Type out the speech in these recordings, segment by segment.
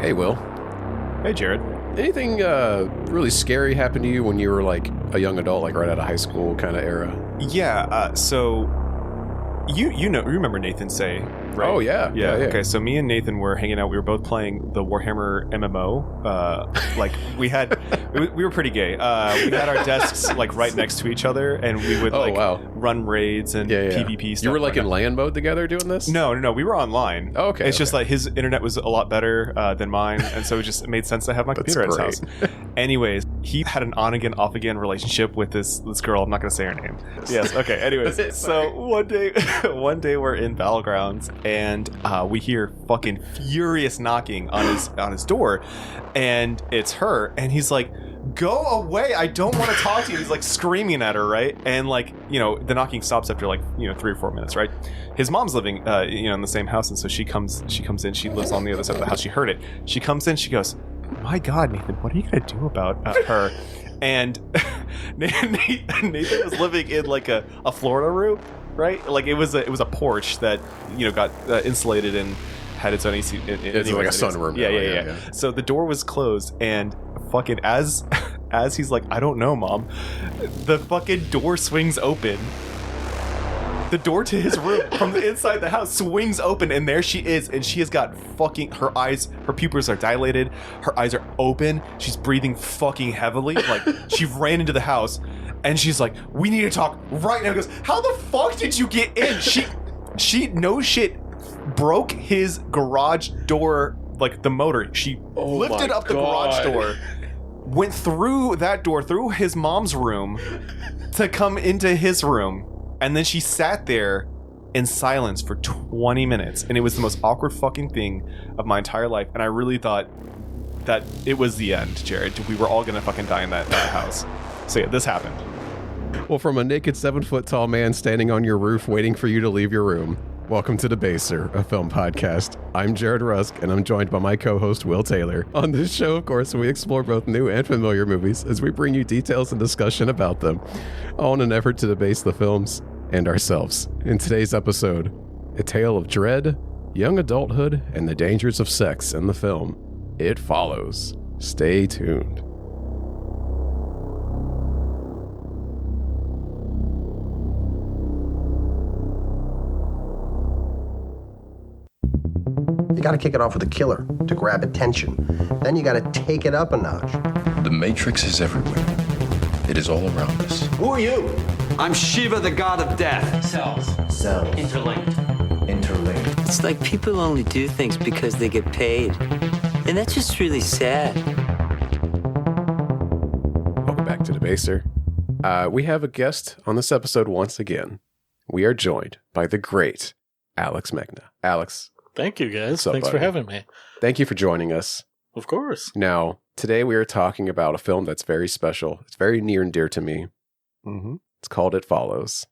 Hey, Will. Hey, Jared. Anything really scary happened to you when you were like a young adult, like right out of high school kind of era? Yeah. So you remember Nathan Say, right? Oh yeah. Okay. So me and Nathan were hanging out. We were both playing the Warhammer MMO. Like we were pretty gay. We had our desks like right next to each other, and we would run raids and PvP stuff. You were like in LAN mode together doing this? No. We were online. Oh, okay. It's just like his internet was a lot better than mine, and so it made sense to have my computer at his house. Anyways, he had an on again, off again relationship with this girl. I'm not gonna say her name. Yes. Okay. Anyways, so one day we're in Battlegrounds, and we hear fucking furious knocking on his door, and it's her, and he's like, "Go away! I don't want to talk to you." He's like screaming at her, right? And like, the knocking stops after like 3 or 4 minutes, right? His mom's living in the same house, and so she comes in. She lives on the other side of the house. She heard it. She comes in. She goes, "My God, Nathan, what are you gonna do about her?" And Nathan was living in like a Florida room, right? Like it was a porch that got insulated and had its own AC. It's like a sunroom. Yeah. So the door was closed, and fucking as he's like, "I don't know, Mom," the fucking door swings open. The door to his room from the inside the house swings open, and there she is, and she has got fucking, her pupils are dilated, her eyes are open, she's breathing fucking heavily, like she ran into the house, and she's like, "We need to talk right now." He goes, "How the fuck did you get in?" She no shit broke his garage door, like the motor. She lifted up the garage door, went through that door, through his mom's room to come into his room. And then she sat there in silence for 20 minutes. And it was the most awkward fucking thing of my entire life. And I really thought that it was the end, Jared. We were all going to fucking die in that house. So yeah, this happened. Well, from a naked 7-foot-tall man standing on your roof waiting for you to leave your room, welcome to Debaser, a film podcast. I'm Jared Rusk, and I'm joined by my co-host, Will Taylor. On this show, of course, we explore both new and familiar movies as we bring you details and discussion about them, all in an effort to debase the films and ourselves. In today's episode, a tale of dread, young adulthood, and the dangers of sex in the film It Follows. Stay tuned. You gotta kick it off with a killer to grab attention. Then you gotta take it up a notch. The Matrix is everywhere. It is all around us. Who are you? I'm Shiva, the god of death. Cells. Interlinked. It's like people only do things because they get paid. And that's just really sad. Welcome back to Debaser. We have a guest on this episode once again. We are joined by the great Alex Megna. Alex. Thank you, guys. What's up, Thanks buddy? for having me. Thank you for joining us. Of course. Now, today we are talking about a film that's very special. It's very near and dear to me. Mm-hmm. It's called It Follows.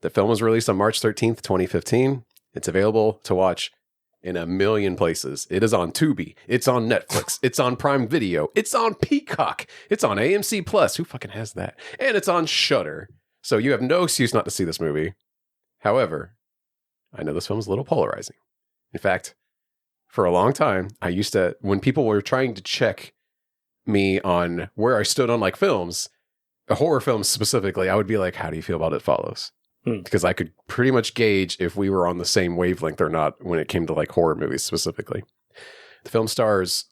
The film was released on March 13th, 2015. It's available to watch in a million places. It is on Tubi. It's on Netflix. It's on Prime Video. It's on Peacock. It's on AMC Plus. Who fucking has that? And it's on Shudder. So you have no excuse not to see this movie. However, I know this film is a little polarizing. In fact, for a long time, I used to, when people were trying to check me on where I stood on like films, horror films specifically, I would be like, "How do you feel about It Follows?" Because I could pretty much gauge if we were on the same wavelength or not when it came to like horror movies specifically. The film stars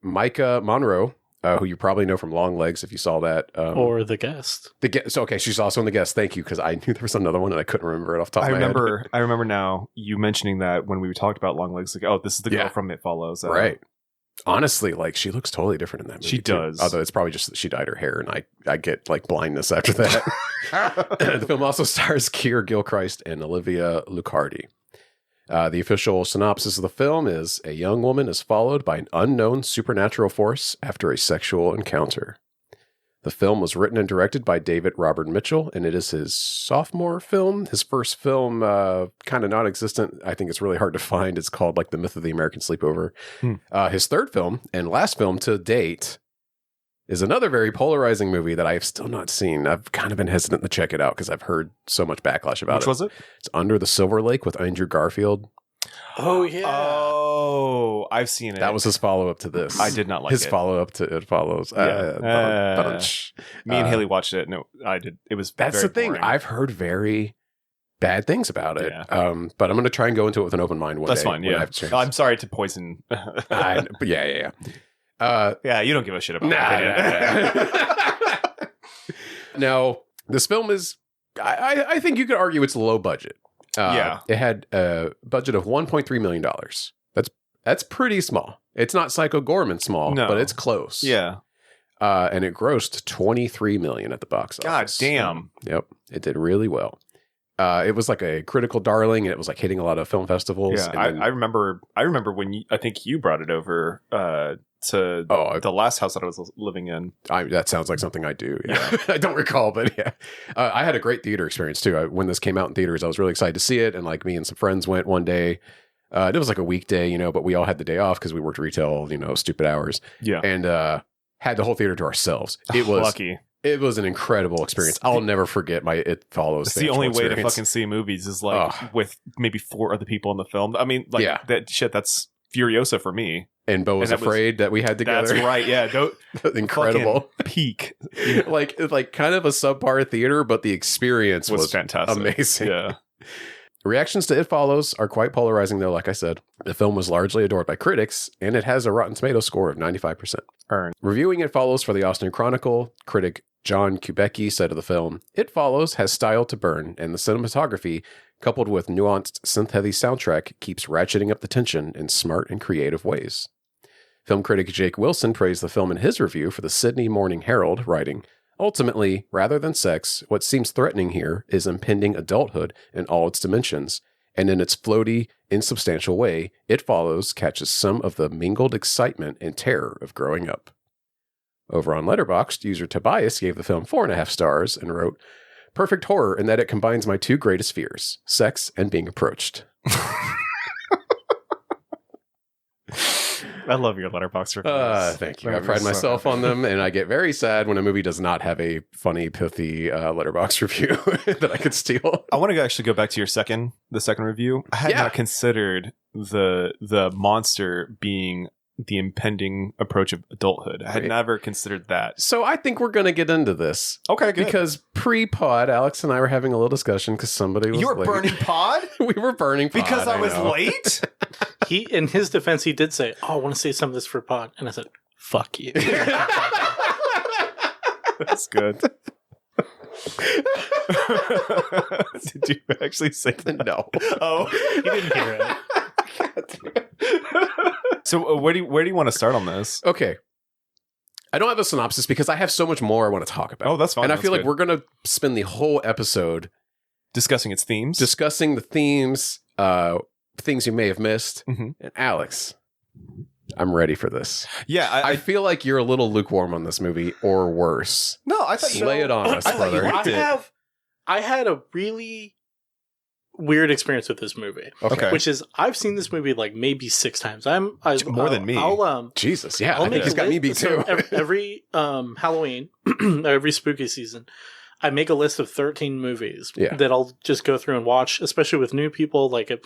Micah Monroe, who you probably know from Long Legs if you saw that. Or The Guest. So, okay, she's also in The Guest. Thank you, because I knew there was another one and I couldn't remember it off the top of my head. I remember now you mentioning that when we talked about Long Legs, like, oh, this is the girl from It Follows. Right. Honestly, like, she looks totally different in that movie. She does. Although it's probably just that she dyed her hair and I get like blindness after that. The film also stars Keir Gilchrist and Olivia Luccardi. The official synopsis of the film is: a young woman is followed by an unknown supernatural force after a sexual encounter. The film was written and directed by David Robert Mitchell, and it is his sophomore film. His first film, kind of non-existent. I think it's really hard to find. It's called like The Myth of the American Sleepover. His third film and last film to date is another very polarizing movie that I have still not seen. I've kind of been hesitant to check it out because I've heard so much backlash about it. Which was it? It's Under the Silver Lake with Andrew Garfield. Oh yeah. Oh, I've seen it. That was his follow-up to this. I did not like his it. follow-up to It Follows. Yeah. Me and Haley watched it. No, I did. It was That's very the thing. boring. I've heard very bad things about it. Yeah. But I'm going to try and go into it with an open mind one That's day. fine. when I Yeah. have a chance. I'm sorry to poison. But yeah. Yeah, you don't give a shit about Nah. Now, this film is, I think you could argue it's low budget. Yeah. It had a budget of $1.3 million. That's pretty small. It's not Psycho Gorman small, No. but it's close. Yeah. And it grossed $23 million at the box God office. damn. Yep. It did really well. It was like a critical darling, and it was like hitting a lot of film festivals. Yeah, and then- I remember when I think you brought it over to the last house that I was living in. that sounds like something I do. Yeah. I don't recall, but yeah. I had a great theater experience too. When this came out in theaters, I was really excited to see it. And like me and some friends went one day. It was like a weekday, but we all had the day off because we worked retail, stupid hours. Yeah. And had the whole theater to ourselves. It was lucky. It was an incredible experience. I'll never forget my It Follows. It's the only way to fucking see movies is like with maybe 4 other people in the film. I mean, like that shit. That's Furiosa for me. And Bo was afraid that we had together. That's right. Yeah. Incredible peak. like kind of a subpar theater, but the experience was fantastic. Amazing. Yeah. Reactions to It Follows are quite polarizing, though. Like I said, the film was largely adored by critics, and it has a Rotten Tomatoes score of 95%. Earned. Reviewing It Follows for the Austin Chronicle, critic John Kubecki said of the film, "It Follows has style to burn, and the cinematography, coupled with nuanced synth-heavy soundtrack, keeps ratcheting up the tension in smart and creative ways." Film critic Jake Wilson praised the film in his review for the Sydney Morning Herald, writing, "Ultimately, rather than sex, what seems threatening here is impending adulthood in all its dimensions, and in its floaty, insubstantial way, It Follows catches some of the mingled excitement and terror of growing up." Over on Letterboxd, user Tobias gave the film 4.5 stars and wrote, "Perfect horror in that it combines my 2 greatest fears, sex and being approached." I love your Letterboxd reviews. Thank you. I pride myself on them, and I get very sad when a movie does not have a funny, pithy Letterboxd review that I could steal. I want to actually go back to the second review. I had not considered the monster being the impending approach of adulthood. I had never considered that. So I think we're going to get into this. Okay, good. Because pre-pod, Alex and I were having a little discussion because somebody was You were late. burning pod? We were burning pod. Because I was late? He, in his defense, he did say, "Oh, I want to say some of this for pod," and I said, "Fuck you." That's good. Did you actually say that? No. Oh, You didn't hear it. So where do you want to start on this? Okay. I don't have a synopsis because I have so much more I want to talk about. Oh, that's fine. And I That's feel like good. we're going to spend the whole episode discussing its themes, discussing the themes, things you may have missed. Mm-hmm. And Alex, I'm ready for this. Yeah, I feel like you're a little lukewarm on this movie, or worse. No, I thought you lay it on us, brother. I had a really weird experience with this movie. Okay. Which is, I've seen this movie like maybe 6 times. More than me. Jesus, yeah. I'll I think he's got me beat too. Every Halloween, every spooky season, I make a list of 13 movies that I'll just go through and watch, especially with new people. Like, I've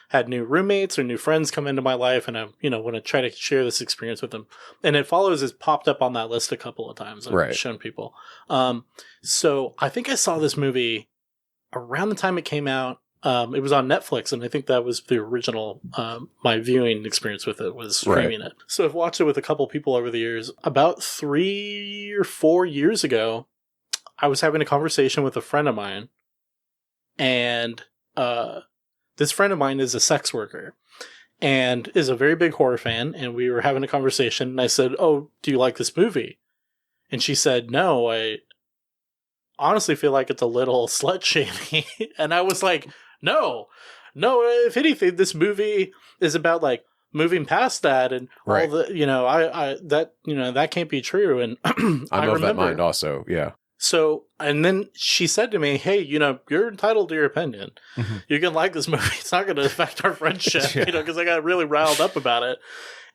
had new roommates or new friends come into my life, and I, want to try to share this experience with them. And It Follows has popped up on that list a couple of times. I've shown people. So I think I saw this movie around the time it came out. It was on Netflix, and I think that was the original, my viewing experience with it was streaming it. So I've watched it with a couple people over the years. About 3 or 4 years ago, I was having a conversation with a friend of mine, and this friend of mine is a sex worker and is a very big horror fan, and we were having a conversation, and I said, "Oh, do you like this movie?" And she said, "No, I honestly feel like it's a little slut-shaming." And I was like, no, if anything, this movie is about like moving past that and all the, that can't be true. And I'm of that mind also. Yeah. So, and then she said to me, "Hey, you're entitled to your opinion. Mm-hmm. You can like this movie. It's not going to affect our friendship," because I got really riled up about it.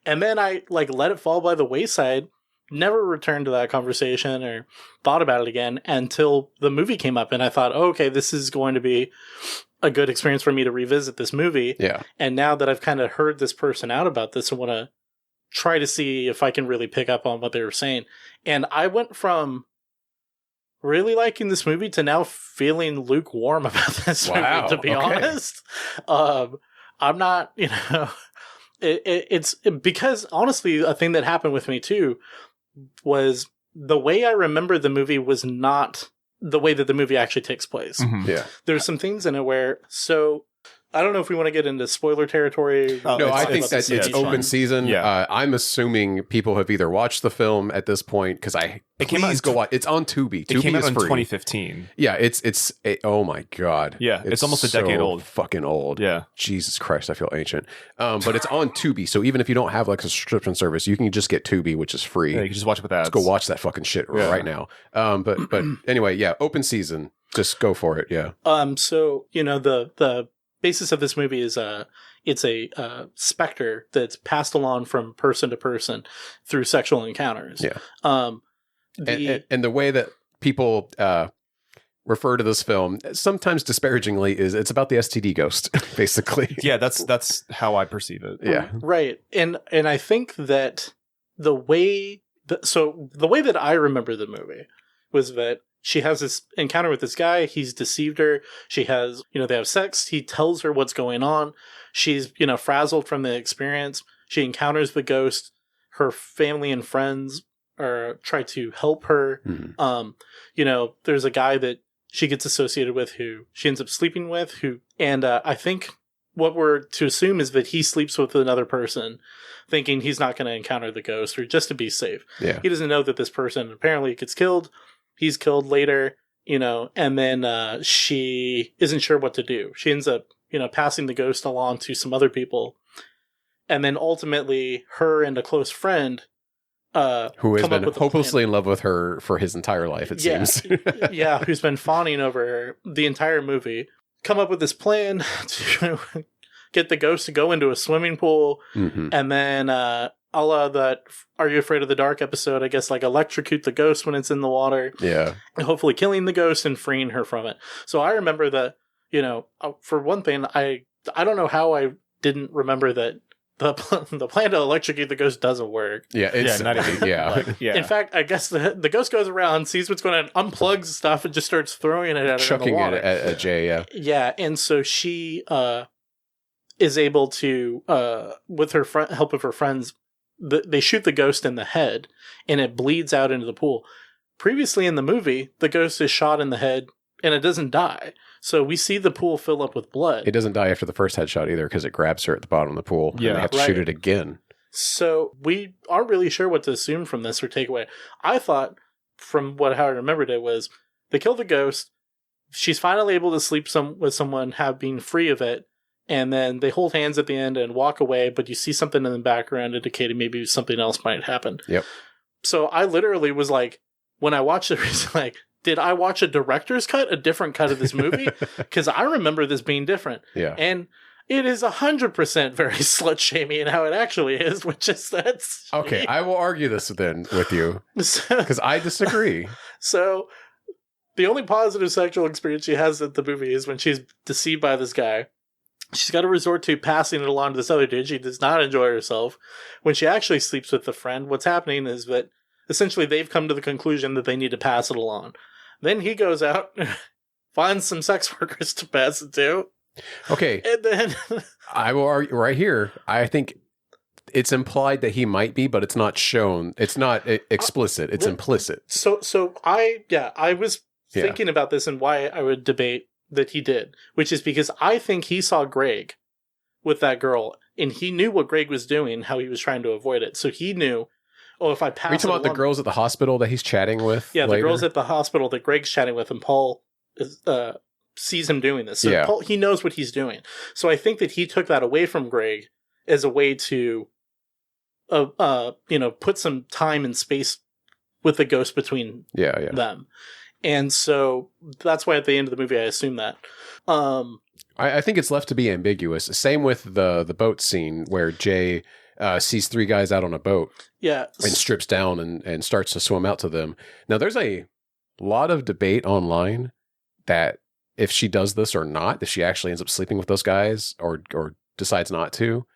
And then I like let it fall by the wayside. never returned to that conversation or thought about it again until the movie came up. And I thought, oh, okay, this is going to be a good experience for me to revisit this movie. Yeah. And now that I've kind of heard this person out about this, I want to try to see if I can really pick up on what they were saying. And I went from really liking this movie to now feeling lukewarm about this movie, to be honest. I'm not, it's because honestly, a thing that happened with me too was the way I remember the movie was not the way that the movie actually takes place. Mm-hmm. Yeah. There's some things in it where, so I don't know if we want to get into spoiler territory. No, I think that it's open season. Yeah. I'm assuming people have either watched the film at this point because please go watch. It's on Tubi. It came out is in free. 2015. Yeah, oh my god. Yeah, it's almost a decade old. Fucking old. Yeah. Jesus Christ, I feel ancient. But it's on Tubi, so even if you don't have like a subscription service, you can just get Tubi, which is free. Yeah, you can just watch it with ads. Let's go watch that fucking shit right now. But anyway, yeah, open season. Just go for it. Yeah. So the basis of this movie is it's a specter that's passed along from person to person through sexual encounters. Yeah. And the way that people refer to this film, sometimes disparagingly, is it's about the STD ghost, basically. Yeah, that's how I perceive it. Yeah. Right. And I think that the way that I remember the movie was that she has this encounter with this guy. He's deceived her. She has, they have sex. He tells her what's going on. She's, frazzled from the experience. She encounters the ghost. Her family and friends try to help her. Mm-hmm. There's a guy that she gets associated with who she ends up sleeping with and I think what we're to assume is that he sleeps with another person thinking he's not going to encounter the ghost or just to be safe. Yeah. He doesn't know that this person apparently gets killed. He's killed later, and then she isn't sure what to do. She ends up, passing the ghost along to some other people. And then ultimately, her and a close friend who has been hopelessly in love with her for his entire life, it seems. Yeah, who's been fawning over her the entire movie, come up with this plan to get the ghost to go into a swimming pool. Mm-hmm. And then a la that Are You Afraid of the Dark episode, I guess, like electrocute the ghost when it's in the water. Yeah. And hopefully killing the ghost and freeing her from it. So I remember that, for one thing, I don't know how I didn't remember that the plan to electrocute the ghost doesn't work. Yeah, it's yeah. In fact, I guess the ghost goes around, sees what's going on, unplugs stuff, and just starts throwing it at her in the water. Chucking it at Jay, yeah. Yeah, and so she is able to, with her help of her friends, they shoot the ghost in the head, and it bleeds out into the pool. Previously in the movie, the ghost is shot in the head, and it doesn't die. So we see the pool fill up with blood. It doesn't die after the first headshot either, because it grabs her at the bottom of the pool. Yeah, and they have to shoot it again. So we aren't really sure what to assume from this or take away. I thought, from how I remembered it, was they kill the ghost. She's finally able to sleep with someone, being free of it. And then they hold hands at the end and walk away, but you see something in the background indicating maybe something else might happen. Yep. So I literally was like, when I watched it, it's like, did I watch a director's cut, a different cut of this movie? Because I remember this being different. Yeah. And it is 100% very slut-shamey in how it actually is, which is that's... Okay, I will argue this then with you, because I disagree. So the only positive sexual experience she has at the movie is when she's deceived by this guy. She's got to resort to passing it along to this other dude. She does not enjoy herself. When she actually sleeps with the friend, what's happening is that essentially they've come to the conclusion that they need to pass it along. Then he goes out, finds some sex workers to pass it to. Okay. And then I will argue right here. I think it's implied that he might be, but it's not shown. It's not explicit. It's implicit. So I was thinking about this and why I would debate that he did, which is because I think he saw Greg with that girl and he knew what Greg was doing, how he was trying to avoid it. So he knew, if I pass Are you talking about the girls at the hospital that he's chatting with? Yeah, later? The girls at the hospital that Greg's chatting with, and Paul sees him doing this. So Paul, he knows what he's doing. So I think that he took that away from Greg as a way to, put some time and space with the ghost between them. And so that's why at the end of the movie, I assume that. I think it's left to be ambiguous. Same with the boat scene where Jay sees 3 guys out on a boat. Yeah. And strips down and starts to swim out to them. Now, there's a lot of debate online that if she does this or not, if she actually ends up sleeping with those guys or decides not to,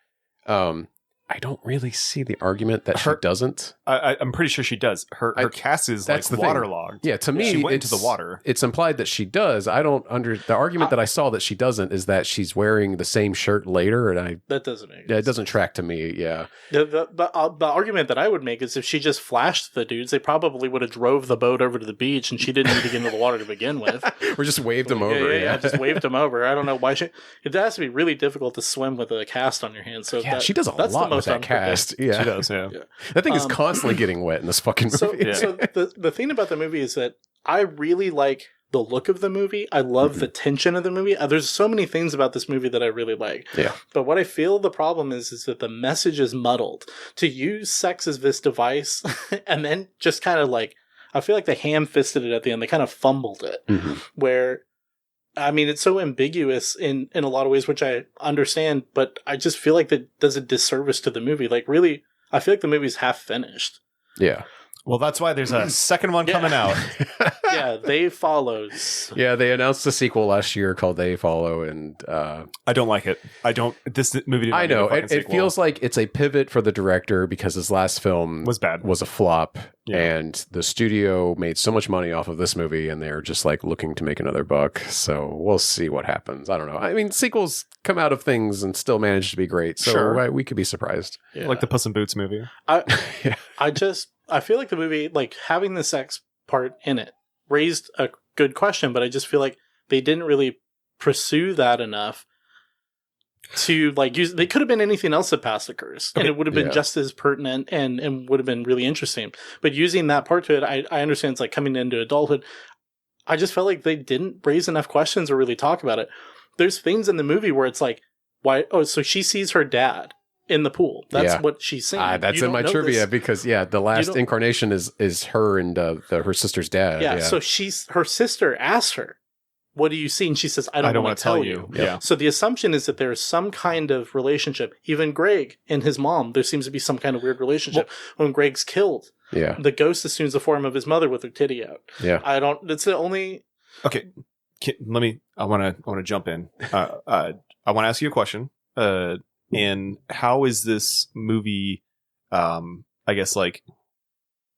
I don't really see the argument that she doesn't. I'm pretty sure she does. Her cast is that's like waterlogged. Yeah, to me, she went into the water. It's implied that she does. I don't the argument that I saw that she doesn't is that she's wearing the same shirt later, and that doesn't make it doesn't track to me. Yeah, the argument that I would make is if she just flashed the dudes, they probably would have drove the boat over to the beach, and she didn't need to get into the water to begin with, or just waved them over. Yeah, just waved them over. I don't know why she. It has to be really difficult to swim with a cast on your hands. So yeah, she does a lot with that cast. Yeah, she does. Yeah. That thing is constantly getting wet in this fucking movie. So the thing about the movie is that I really like the look of the movie. I love the tension of the movie. There's so many things about this movie that I really like. Yeah. But what I feel the problem is that the message is muddled. To use sex as this device and then just kind of like, I feel like they ham-fisted it at the end. They kind of fumbled it. Where, I mean, it's so ambiguous in a lot of ways, which I understand, but I just feel like that does a disservice to the movie. Like, really, I feel like the movie's half finished. Yeah. Well, that's why there's a second one coming out. Yeah, They Follows. Yeah, they announced a sequel last year called They Follow, and I don't like it. This movie did not I know. need a fucking It feels like it's a pivot for the director because his last film was a flop, and the studio made so much money off of this movie, and they're just like looking to make another buck. So we'll see what happens. I don't know. I mean, sequels come out of things and still manage to be great, so we could be surprised. Yeah. Like the Puss in Boots movie. I feel like the movie, like having the sex part in it, raised a good question, but I just feel like they didn't really pursue that enough to like use. They could have been anything else that passed the curse, and it would have been just as pertinent and would have been really interesting. But using that part to it, I understand it's like coming into adulthood. I just felt like they didn't raise enough questions or really talk about it. There's things in the movie where it's like, why? Oh, so she sees her dad in the pool. That's what she's saying. That's in my trivia because the last incarnation is her and her sister's dad. Yeah, so her sister asks her, "What do you see?" And she says, "I don't want to tell you." Yeah. So the assumption is that there is some kind of relationship. Even Greg and his mom, there seems to be some kind of weird relationship. When Greg's killed, the ghost assumes the form of his mother with her titty out. Yeah. It's the only. Okay, I want to jump in. I want to ask you a question. And how is this movie, I guess, like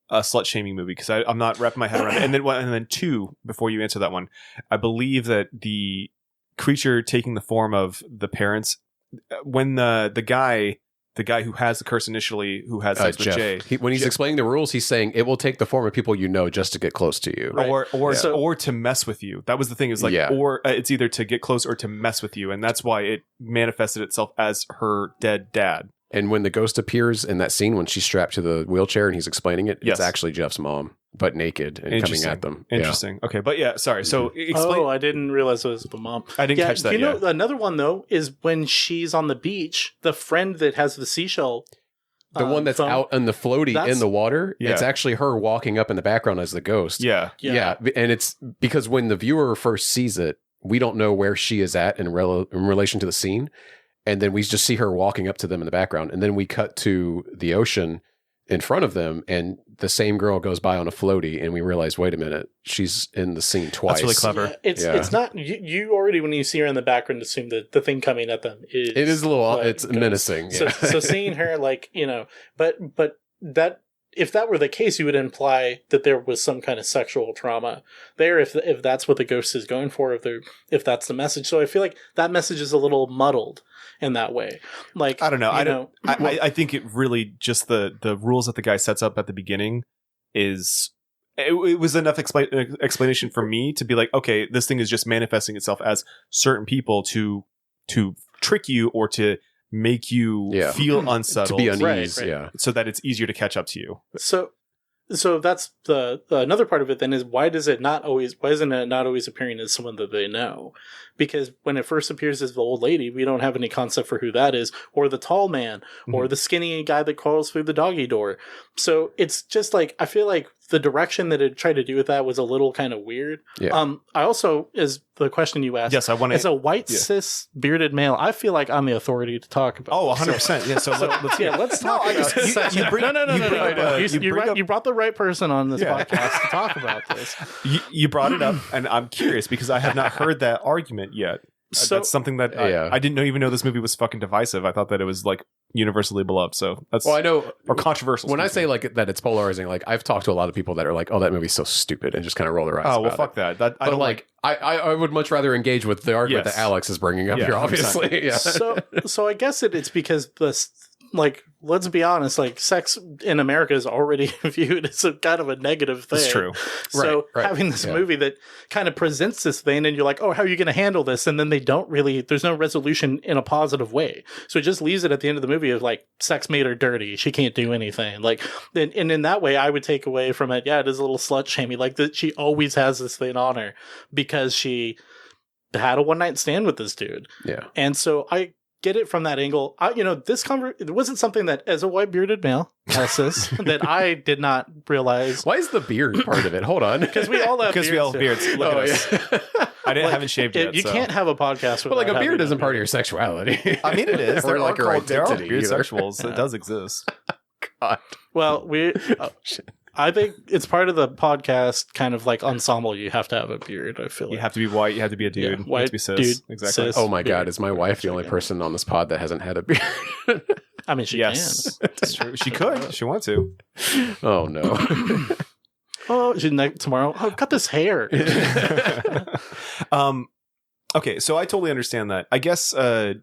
a slut shaming movie? Because I'm not wrapping my head around it. And then two, before you answer that one, I believe that the creature taking the form of the parents, when the guy who has the curse initially, who has sex with Jeff. Jay, When he's explaining the rules, he's saying it will take the form of people you know just to get close to you, or to mess with you. That was the thing. Is like, or it's either to get close or to mess with you, and that's why it manifested itself as her dead dad. And when the ghost appears in that scene when she's strapped to the wheelchair and he's explaining it, it's actually Jeff's mom, but naked and coming at them. Interesting. Okay, but sorry. So explain. Oh, I didn't realize it was the mom. I didn't catch that. You know, another one though is when she's on the beach. The friend that has the seashell. The one that's out on the floaty in the water, it's actually her walking up in the background as the ghost. Yeah. And it's because when the viewer first sees it, we don't know where she is at in relation to the scene. And then we just see her walking up to them in the background. And then we cut to the ocean in front of them, and the same girl goes by on a floaty, and we realize, wait a minute, she's in the scene twice. That's really clever. Yeah, it's not you already, when you see her in the background, assume that the thing coming at them is it is a little it's menacing. Yeah. So seeing her, like, but that, if that were the case, you would imply that there was some kind of sexual trauma there, if that's what the ghost is going for, if that's the message. So I feel like that message is a little muddled in that way. Like, I don't know. I think it really just the rules that the guy sets up at the beginning is it was enough explanation for me to be like, okay, this thing is just manifesting itself as certain people to trick you or to make you feel unsettled, to be unease, right. So that it's easier to catch up to you. So that's the another part of it then is why isn't it not always appearing as someone that they know? Because when it first appears as the old lady, we don't have any concept for who that is, or the tall man, or the skinny guy that crawls through the doggy door. So it's just like, I feel like the direction that it tried to do with that was a little kind of weird. Yeah. I also, is the question you asked. Yes, I want to. As a white cis bearded male, I feel like I'm the authority to talk about. Oh, 100%. Yeah. So let's talk. You brought the right person on this podcast to talk about this. You brought it up, and I'm curious because I have not heard that argument yet. So, that's something that I didn't even know this movie was fucking divisive. I thought that it was like universally beloved. So that's I know, or controversial. When I say like that, it's polarizing. Like I've talked to a lot of people that are like, "Oh, that movie's so stupid," and just kind of roll their eyes. Oh well, fuck that. I don't like. I would much rather engage with the argument that Alex is bringing up here. Obviously, yeah. So I guess it's because this. Like, let's be honest, like, sex in America is already viewed as a kind of a negative thing. That's true. So having this movie that kind of presents this thing, and you're like, oh, how are you going to handle this? And then they don't really, there's no resolution in a positive way. So it just leaves it at the end of the movie of like, sex made her dirty. She can't do anything. Like, and in that way, I would take away from it, it is a little slut shaming. Like, that she always has this thing on her because she had a one night stand with this dude. Yeah. And so I get it from that angle. It wasn't something that, as a white bearded male, that I did not realize. Why is the beard part of it? Hold on, because we all have beards. Look at us. I haven't shaved yet. You can't have a podcast. But like a beard isn't part of your sexuality. I mean, it is. Or like your there are identity. Beard sexuals. It does exist. God. Well, I think it's part of the podcast kind of like ensemble. You have to have a beard. I feel like you have to be white. You have to be a dude. Yeah, white, you have to be cis. Dude, exactly. Cis, oh my God, is my wife the only person on this pod that hasn't had a beard? I mean, she can. That's true. She could. She wants to. Oh no. Tomorrow. Oh, I've got this hair. Okay, so I totally understand that. I guess I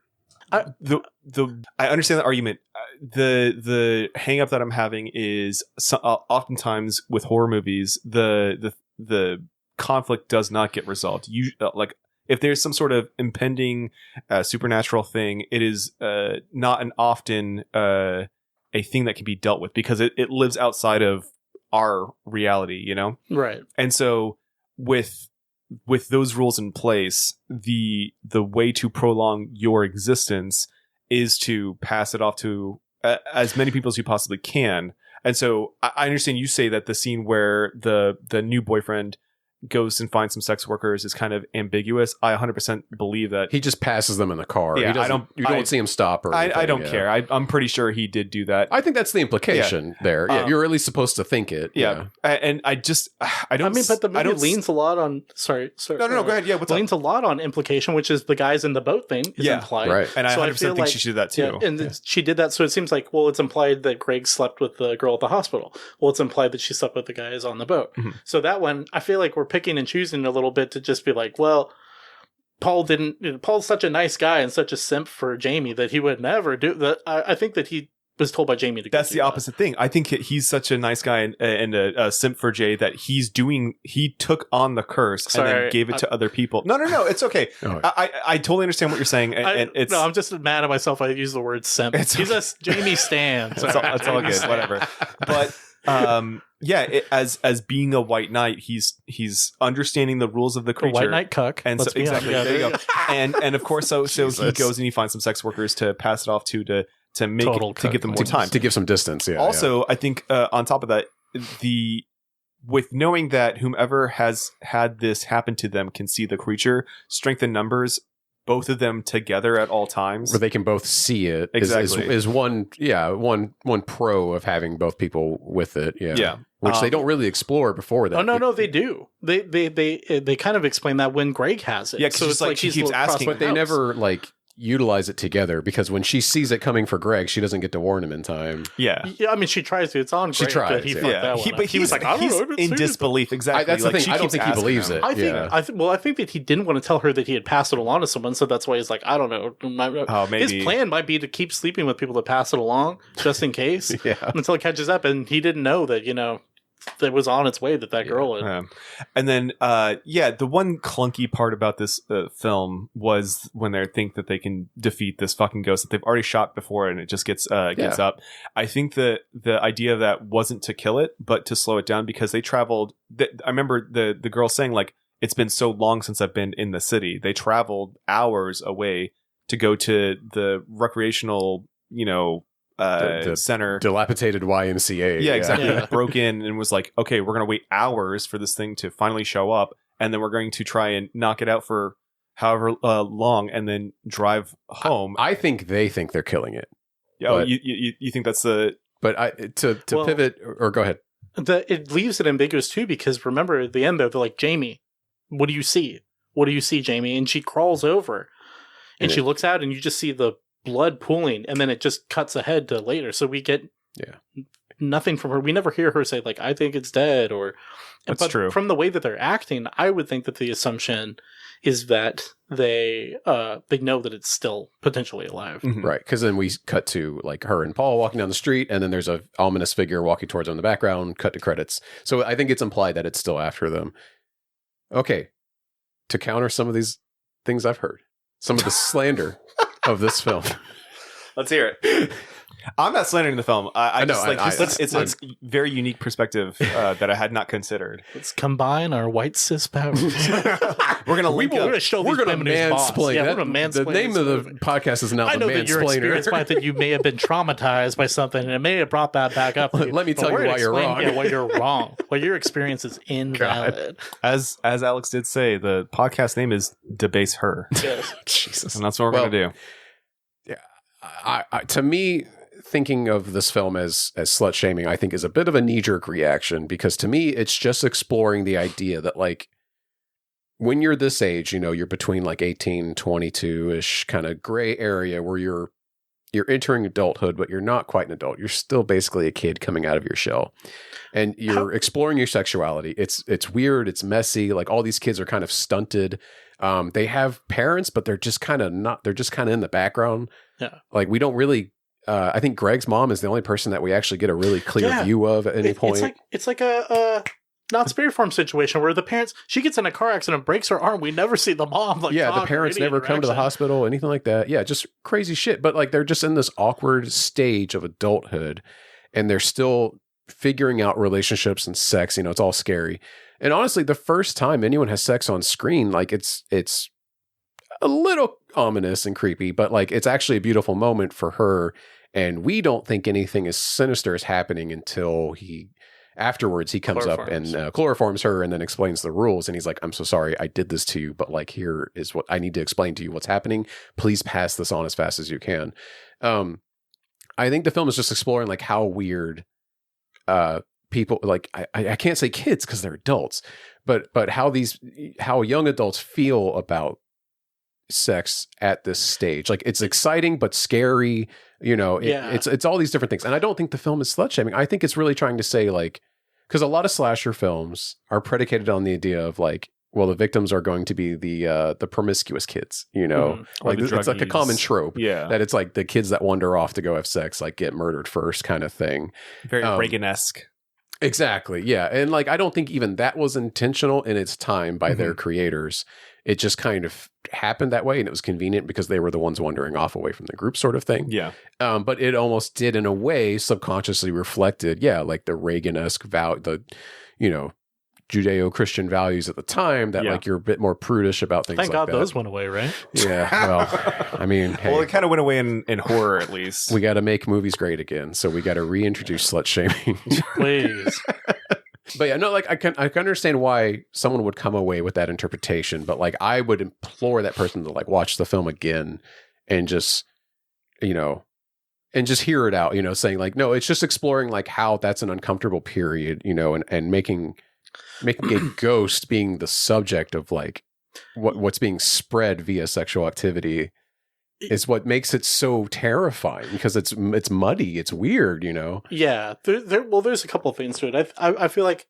understand the argument. The hang up that I'm having is oftentimes with horror movies, the conflict does not get resolved. Like if there's some sort of impending supernatural thing, it is not an often a thing that can be dealt with because it lives outside of our reality, you know? Right. And so with those rules in place, the way to prolong your existence is to pass it off to as many people as you possibly can. And so I understand you say that the scene where the new boyfriend goes and finds some sex workers is kind of ambiguous. I 100% believe that he just passes them in the car. Yeah, you don't see him stop or anything. I don't care. I'm pretty sure he did do that. I think that's the implication there. Yeah, you're at least supposed to think it. Yeah. And I don't. I mean, but the movie leans a lot on. Sorry. No, go ahead. Yeah, leans a lot on implication, which is the guys in the boat thing is implied. Right. And I 100% think she should do that too. Yeah, and she did that, so it seems like, well, it's implied that Greg slept with the girl at the hospital. Well, it's implied that she slept with the guys on the boat. Mm-hmm. So that one, I feel like we're picking and choosing a little bit to just be like, well, Paul's such a nice guy and such a simp for Jamie that he would never do that. I think that he was told by Jamie to. That's the opposite thing. I think he's such a nice guy and a simp for Jay that he took on the curse and then gave it to other people. No, it's okay. I totally understand what you're saying. I'm just mad at myself. I use the word simp. He's a Jamie stan. It's all good. Whatever. But as being a white knight, he's understanding the rules of the creature. A white knight cuck. And so, exactly. There you go. And of course, so he goes and he finds some sex workers to pass it off to make to give them more time, to give some distance. Yeah. Also, I think on top of that, with knowing that whomever has had this happen to them can see the creature, strength in numbers, both of them together at all times, where they can both see it. Exactly. is one pro of having both people with it. Yeah. Which they don't really explore before that. Oh no, they do. They kind of explain that when Greg has it. Yeah, so it's like she keeps asking, but they never utilize it together because when she sees it coming for Greg, she doesn't get to warn him in time. Yeah, I mean, she tries to. It's on Greg. She tries. But he was like, I don't know. In disbelief. Exactly. That's the thing. I don't think he believes it. I think that he didn't want to tell her that he had passed it along to someone, so that's why he's like, I don't know. Maybe his plan might be to keep sleeping with people to pass it along just in case. Until it catches up, and he didn't know that that was on its way that girl had. And then the one clunky part about this film was when they think that they can defeat this fucking ghost that they've already shot before and it just gets up. I think the idea of that wasn't to kill it but to slow it down because they traveled I remember the girl saying like, it's been so long since I've been in the city. They traveled hours away to go to the recreational the center. Dilapidated YMCA. Yeah, exactly. Broke in and was like, okay, we're going to wait hours for this thing to finally show up. And then we're going to try and knock it out for however long and then drive home. I think they think they're killing it. Yeah, you think that's the... But to pivot, or go ahead. It leaves it ambiguous too, because remember at the end they're like, Jamie, what do you see? What do you see, Jamie? And she crawls over and she looks out and you just see the blood pooling, and then it just cuts ahead to later. So we get nothing from her. We never hear her say like, I think it's dead, or... That's true. From the way that they're acting, I would think that the assumption is that they know that it's still potentially alive. Mm-hmm. Right, because then we cut to like her and Paul walking down the street, and then there's a ominous figure walking towards them in the background, cut to credits. So I think it's implied that it's still after them. Okay, to counter some of these things I've heard, some of the slander of this film. Let's hear it. I'm not slandering the film. I know, just like it's a very unique perspective that I had not considered. Let's combine our white cis powers. We're gonna link up. We're gonna show We're these going to feminists boss. mansplain. Yeah, we're gonna mansplain. The name of the podcast is now I The know that your experience Mansplainer. might that you may have been traumatized by something, and it may have brought that back up. Let me tell you why you're wrong. Yeah, why you're wrong. Why your experience is invalid. As Alex did say, the podcast name is Debase Her. Yes. Jesus. And that's what we're gonna do. Yeah, to me, thinking of this film as slut shaming, I think is a bit of a knee jerk reaction, because to me, it's just exploring the idea that like when you're this age, you know, you're between like 18, 22 ish kind of gray area where you're entering adulthood, but you're not quite an adult. You're still basically a kid coming out of your shell, and you're exploring your sexuality. It's weird. It's messy. Like all these kids are kind of stunted. They have parents, but they're just kind of not. They're just kind of in the background. Yeah. Like we don't really. I think Greg's mom is the only person that we actually get a really clear view of at any point. It's like a not Spirit Farm situation where the parents, she gets in a car accident, breaks her arm. We never see the mom. Like, the parents never come to the hospital, anything like that. Yeah, just crazy shit. But like they're just in this awkward stage of adulthood, and they're still figuring out relationships and sex. You know, it's all scary. And honestly, the first time anyone has sex on screen, like it's a little ominous and creepy, but like it's actually a beautiful moment for her. And we don't think anything as sinister is happening until afterwards he comes up and chloroforms her and then explains the rules. And he's like, I'm so sorry I did this to you, but like, here is what I need to explain to you what's happening. Please pass this on as fast as you can. I think the film is just exploring like how weird people, like I can't say kids because they're adults, but how young adults feel about sex at this stage. Like it's exciting but scary, you know. It's all these different things, and I don't think the film is slut shaming. I think it's really trying to say, like, because a lot of slasher films are predicated on the idea of like, well, the victims are going to be the promiscuous kids, you know. Like it's like a common trope, that it's like the kids that wander off to go have sex like get murdered first kind of thing. Very Reagan-esque. Exactly, yeah. And like I don't think even that was intentional in its time by their creators. It just kind of happened that way, and it was convenient because they were the ones wandering off away from the group sort of thing. Yeah. But it almost did in a way subconsciously reflected, like the Reagan-esque Judeo-Christian values at the time that like you're a bit more prudish about things Thank like God that. those went away, right? Yeah, well, I mean, hey, well, it kind of went away in horror at least. We got to make movies great again, so we got to reintroduce slut shaming. Please. But yeah, no, like I can understand why someone would come away with that interpretation, but like I would implore that person to like watch the film again and just, and just hear it out, saying like, no, it's just exploring like how that's an uncomfortable period, and making a ghost being the subject of like what's being spread via sexual activity is what makes it so terrifying, because it's muddy, it's weird, Yeah, there's a couple of things to it. I feel like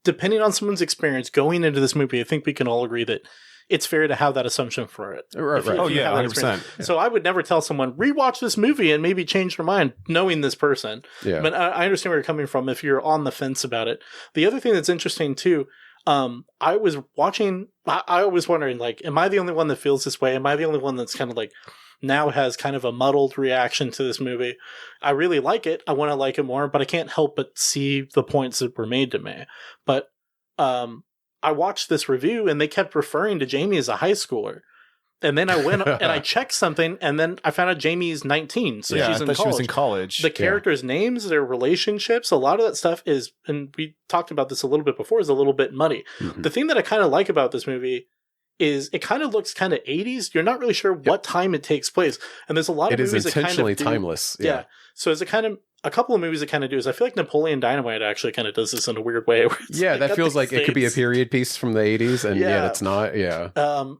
depending on someone's experience going into this movie, I think we can all agree that it's fair to have that assumption for it. Right. Oh yeah, 100%. So I would never tell someone rewatch this movie and maybe change their mind knowing this person. Yeah. But I understand where you're coming from if you're on the fence about it. The other thing that's interesting too, I was watching, I was wondering, like, am I the only one that feels this way? Am I the only one that's kind of like now has kind of a muddled reaction to this movie? I really like it. I want to like it more, but I can't help but see the points that were made to me. But I watched this review and they kept referring to Jamie as a high schooler. And then I went and I checked something, and then I found out Jamie's 19, so she's in college. She was in college. The characters' names, their relationships, a lot of that stuff is, and we talked about this a little bit before, is a little bit muddy. The thing that I kind of like about this movie is it kind of looks kind of 80s. You're not really sure what time it takes place, and there's a lot of movies that kind of intentionally timeless. Yeah. So it's a couple of movies that kind of do is I feel like Napoleon Dynamite actually kind of does this in a weird way. That feels like it could be a period piece from the 80s, and yet it's not. Yeah.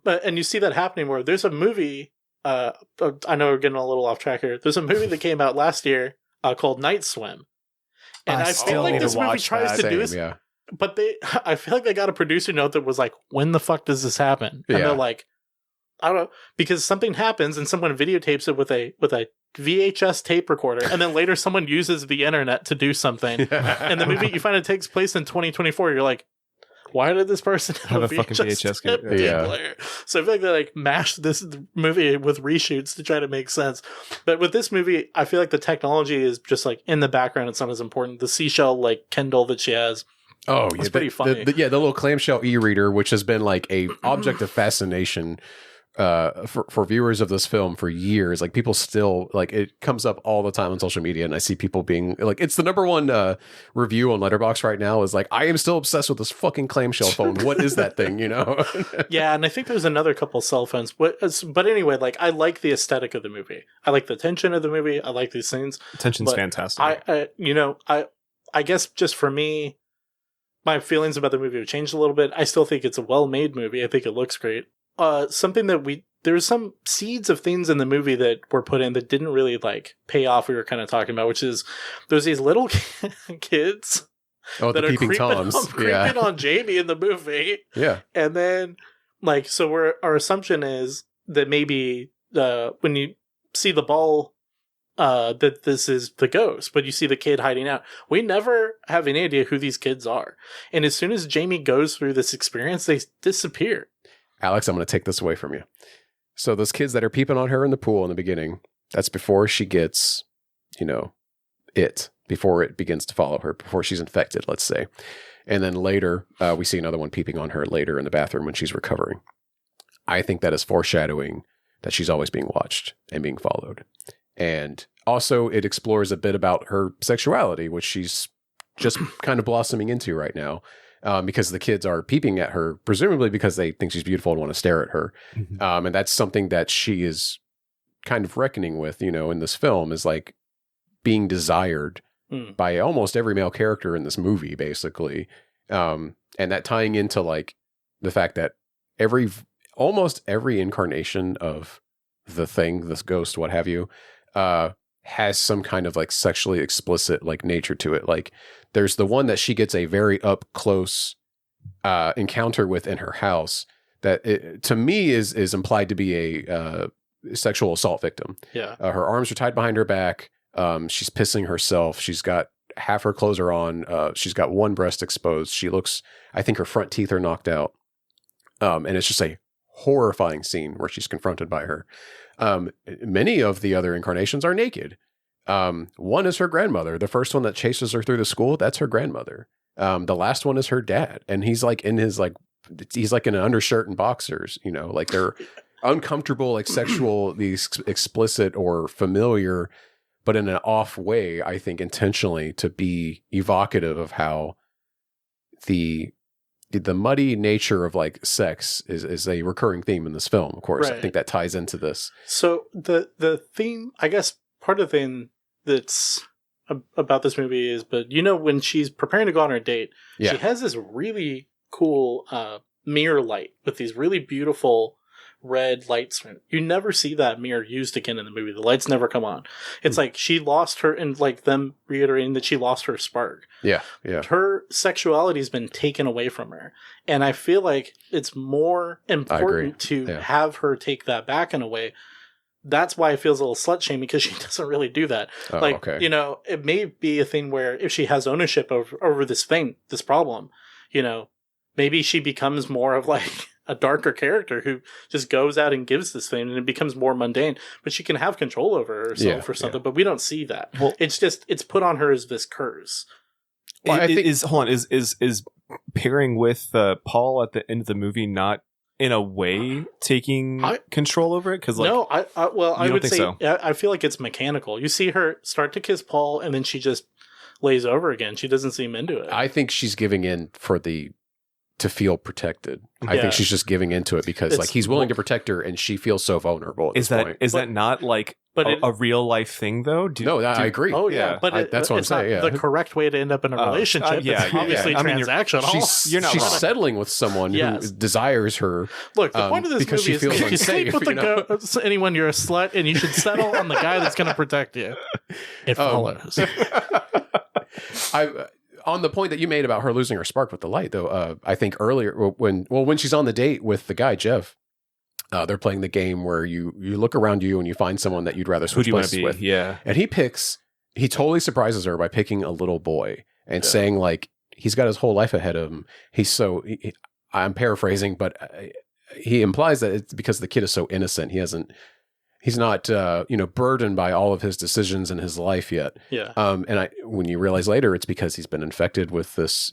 And you see that happening where there's a movie. I know we're getting a little off track here. There's a movie that came out last year called Night Swim, and I feel like this movie tries to do this. Yeah. But I feel like they got a producer note that was like, "When the fuck does this happen?" And they're like, "I don't know," because something happens and someone videotapes it with a VHS tape recorder, and then later someone uses the internet to do something. And the movie, you find it takes place in 2024. You're like, why did this person have a fucking VHS tape player? So I feel like they like mashed this movie with reshoots to try to make sense. But with this movie, I feel like the technology is just like in the background. It's not as important. The seashell like Kindle that she has. Oh, it's pretty funny. The little clamshell e-reader, which has been like a object of fascination for viewers of this film for years. Like people still like it comes up all the time on social media, and I see people being like, it's the number one review on Letterboxd right now is like, I am still obsessed with this fucking clamshell phone. What is that thing? You know? Yeah, and I think there's another couple cell phones. But anyway, like I like the aesthetic of the movie. I like the tension of the movie. I like these things. Tension's fantastic. I guess just for me, my feelings about the movie have changed a little bit. I still think it's a well-made movie. I think it looks great. Something that there's some seeds of things in the movie that were put in that didn't really like pay off. We were kind of talking about, which is there's these little kids that are creeping on Jamie in the movie. Yeah. And then like, so our assumption is that maybe when you see the ball, that this is the ghost, but you see the kid hiding out. We never have any idea who these kids are. And as soon as Jamie goes through this experience, they disappear. Alex, I'm going to take this away from you. So those kids that are peeping on her in the pool in the beginning, that's before she gets, before it begins to follow her, before she's infected, let's say. And then later, we see another one peeping on her later in the bathroom when she's recovering. I think that is foreshadowing that she's always being watched and being followed. And also it explores a bit about her sexuality, which she's just kind of blossoming into right now. Because the kids are peeping at her, presumably because they think she's beautiful and want to stare at her. Mm-hmm. And that's something that she is kind of reckoning with, in this film, is like being desired by almost every male character in this movie, basically. And that tying into like the fact that almost every incarnation of the thing, this ghost, what have you, has some kind of like sexually explicit like nature to it. Like there's the one that she gets a very up close encounter with in her house that to me is implied to be a sexual assault victim. Yeah. Her arms are tied behind her back. She's pissing herself. She's got half her clothes are on. She's got one breast exposed. She looks, I think her front teeth are knocked out. And it's just a horrifying scene where she's confronted by her. Many of the other incarnations are naked. One is her grandmother. The first one that chases her through the school, that's her grandmother. The last one is her dad. And he's like in his he's like in an undershirt and boxers, like they're uncomfortable, like sexually explicit or familiar, but in an off way, I think intentionally to be evocative of how the muddy nature of like sex is a recurring theme in this film. Of course, right. I think that ties into this. So the theme, I guess part of the thing that's about this movie is, but when she's preparing to go on her date, she has this really cool mirror light with these really beautiful red lights. You never see that mirror used again in the movie. The lights never come on. It's like she lost her, and like them reiterating that she lost her spark. Yeah. Her sexuality has been taken away from her. And I feel like it's more important to have her take that back in a way. That's why it feels a little slut shaming, because she doesn't really do that. It may be a thing where if she has ownership over this thing, this problem, maybe she becomes more of like a darker character who just goes out and gives this thing, and it becomes more mundane, but she can have control over herself or something, but we don't see that. Well, it's put on her as this curse. Well, is pairing with Paul at the end of the movie not in a way taking control over it? Because like, no, I would say so. I feel like it's mechanical. You see her start to kiss Paul, and then she just lays over again. She doesn't seem into it. I think she's giving in to feel protected. I think she's just giving into it because like he's willing to protect her, and she feels so vulnerable at this point. Is that not like a real life thing though? I agree. Oh yeah, but that's what I'm saying. The correct way to end up in a relationship. It's obviously transactional. You're not she's settling with someone who desires her. Look, the point of this movie is if you sleep with anyone, you're a slut, and you should settle on the guy that's going to protect you. It follows. On the point that you made about her losing her spark with the light, though, I think earlier when she's on the date with the guy Jeff, they're playing the game where you look around you and you find someone that you'd rather switch places with. Yeah, and he totally surprises her by picking a little boy and saying like he's got his whole life ahead of him. I'm paraphrasing, but he implies that it's because the kid is so innocent. He's not, burdened by all of his decisions in his life yet. Yeah. And when you realize later, it's because he's been infected with this,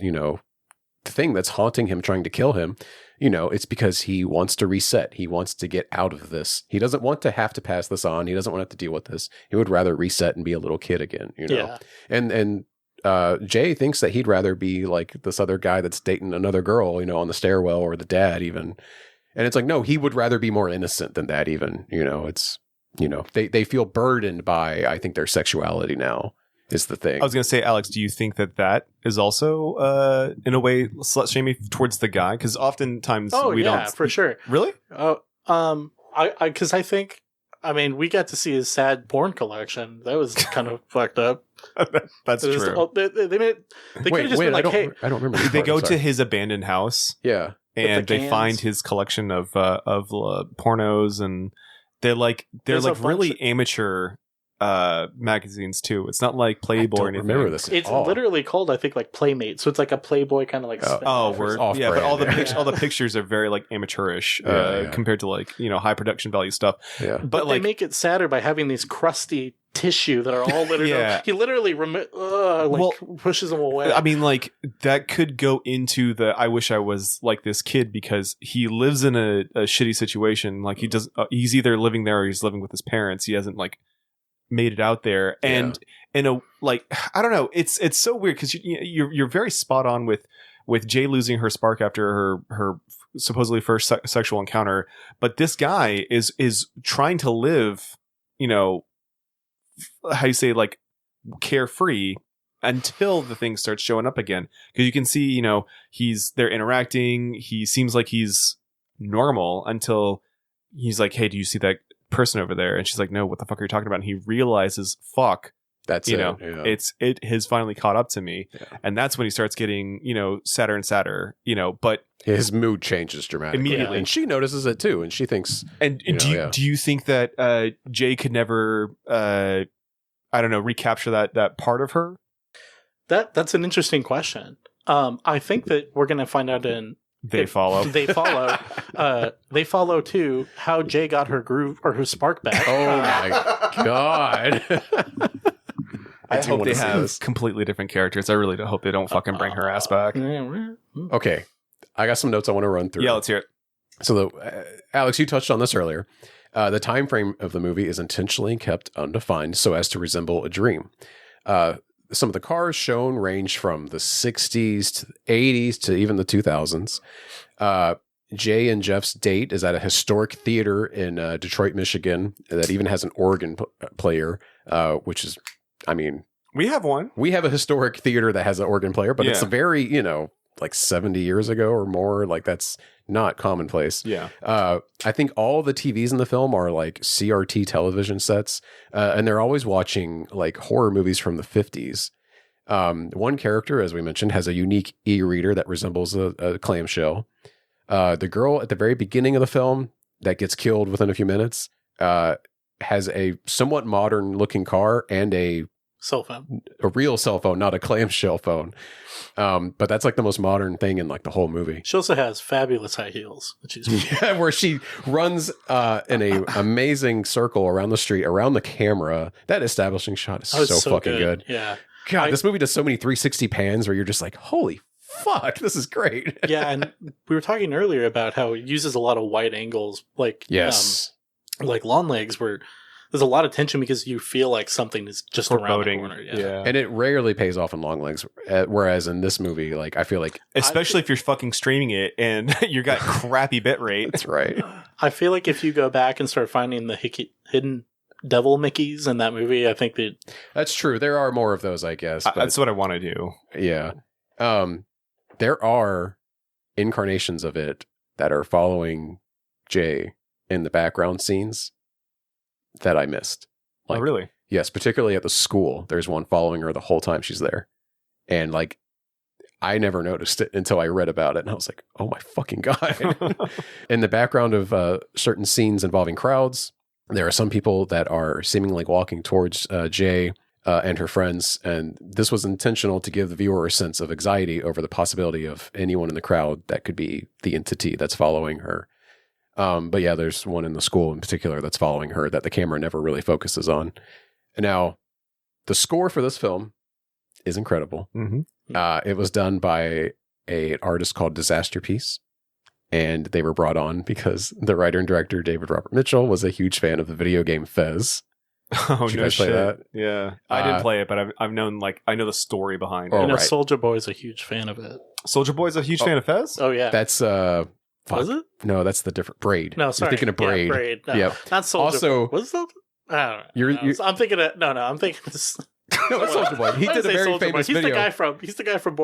thing that's haunting him, trying to kill him. It's because he wants to reset. He wants to get out of this. He doesn't want to have to pass this on. He doesn't want to have to deal with this. He would rather reset and be a little kid again. Yeah. And Jay thinks that he'd rather be like this other guy that's dating another girl, on the stairwell, or the dad even. And it's like, no, he would rather be more innocent than that even. They feel burdened by, I think, their sexuality now is the thing. I was going to say, Alex, do you think that is also, in a way, slut-shaming towards the guy? Because oftentimes we don't... Oh, for sure. Really? Because I think, we got to see his sad porn collection. That was kind of fucked up. That's true. They could have just been like, hey... I don't remember. They go to his abandoned house. Yeah. And they find his collection of pornos, and they're like really amateur magazines too. It's not like Playboy or anything. Remember this? It's literally called, I think, like Playmate. So it's like a Playboy kind of like. Word. Yeah, but all the pictures are very like amateurish compared to like high production value stuff. Yeah, but they make it sadder by having these crusty tissue that are all littered. He literally pushes them away. Like that could go into the I wish I was like this kid, because he lives in a shitty situation. Like he's either living there or he's living with his parents. He hasn't like made it out there, and I don't know. It's so weird because you're very spot on with Jay losing her spark after her supposedly first sexual encounter, but this guy is trying to live, how you say, like carefree until the thing starts showing up again, because you can see they're interacting, he seems like he's normal until he's like, hey, do you see that person over there? And she's like, no, what the fuck are you talking about? And he realizes, fuck, that's it has finally caught up to me. And that's when he starts getting sadder and sadder, but his mood changes dramatically immediately, and she notices it too, and she thinks, and do you think that Jay could never recapture that part of her? That's an interesting question. I think that we're gonna find out in They follow too how Jay got her groove or her spark back. Oh my god. I hope they have completely different characters. I really do hope they don't fucking bring her ass back. Okay, I got some notes I want to run through. Yeah, let's hear it. So, Alex, you touched on this earlier. The time frame of the movie is intentionally kept undefined so as to resemble a dream. Some of the cars shown range from the 60s to the 80s to even the 2000s. Jay and Jeff's date is at a historic theater in Detroit, Michigan that even has an organ player, which is, we have one. We have a historic theater that has an organ player, but it's a very, like 70 years ago or more. Like that's not commonplace. Yeah. I think all the TVs in the film are like CRT television sets, and they're always watching like horror movies from the 50s. One character, as we mentioned, has a unique e-reader that resembles a clamshell. The girl at the very beginning of the film that gets killed within a few minutes has a somewhat modern looking car and a cell phone, a real cell phone, not a clamshell phone. But that's like the most modern thing in like the whole movie. She also has fabulous high heels, which is where she runs in a amazing circle around the street, around the camera. That establishing shot is so fucking good. Yeah. God, this movie does so many 360 pans where you're just like, holy fuck? This is great. Yeah, and we were talking earlier about how it uses a lot of wide angles, like like Long Legs, where there's a lot of tension because you feel like something is just around the corner. Yeah. And it rarely pays off in Long Legs. Whereas in this movie, like I feel like, especially if you're fucking streaming it and you got crappy bit rate. That's right. I feel like if you go back and start finding the hidden devil Mickeys in that movie, I think that's true. There are more of those, I guess. But that's what I want to do. Yeah. There are incarnations of it that are following Jay in the background scenes that I missed. Like, oh, really? Yes, particularly at the school. There's one following her the whole time she's there. And like, I never noticed it until I read about it. And I was like, oh my fucking God. In the background of certain scenes involving crowds, there are some people that are seemingly walking towards Jay and her friends. And this was intentional to give the viewer a sense of anxiety over the possibility of anyone in the crowd that could be the entity that's following her. But yeah, there's one in the school in particular that's following her that the camera never really focuses on. And now, the score for this film is incredible. Mm-hmm. It was done by an artist called Disaster Piece, and they were brought on because the writer and director David Robert Mitchell was a huge fan of the video game Fez. Oh, Did you guys play that? Yeah, I didn't play it, but I've known, like, I know the story behind it. I know Soulja Boy's a huge fan of it. Soulja Boy's a huge fan of Fez? Oh yeah, that's was it? No, that's the different Braid. No, sorry. You're thinking of Braid. Yeah, Braid. No, yep. Not Soulja. Also, Boy. Was it? I don't know. I'm thinking of I'm thinking this. No, it's Soulja Boy. He did a very famous video. He's the guy from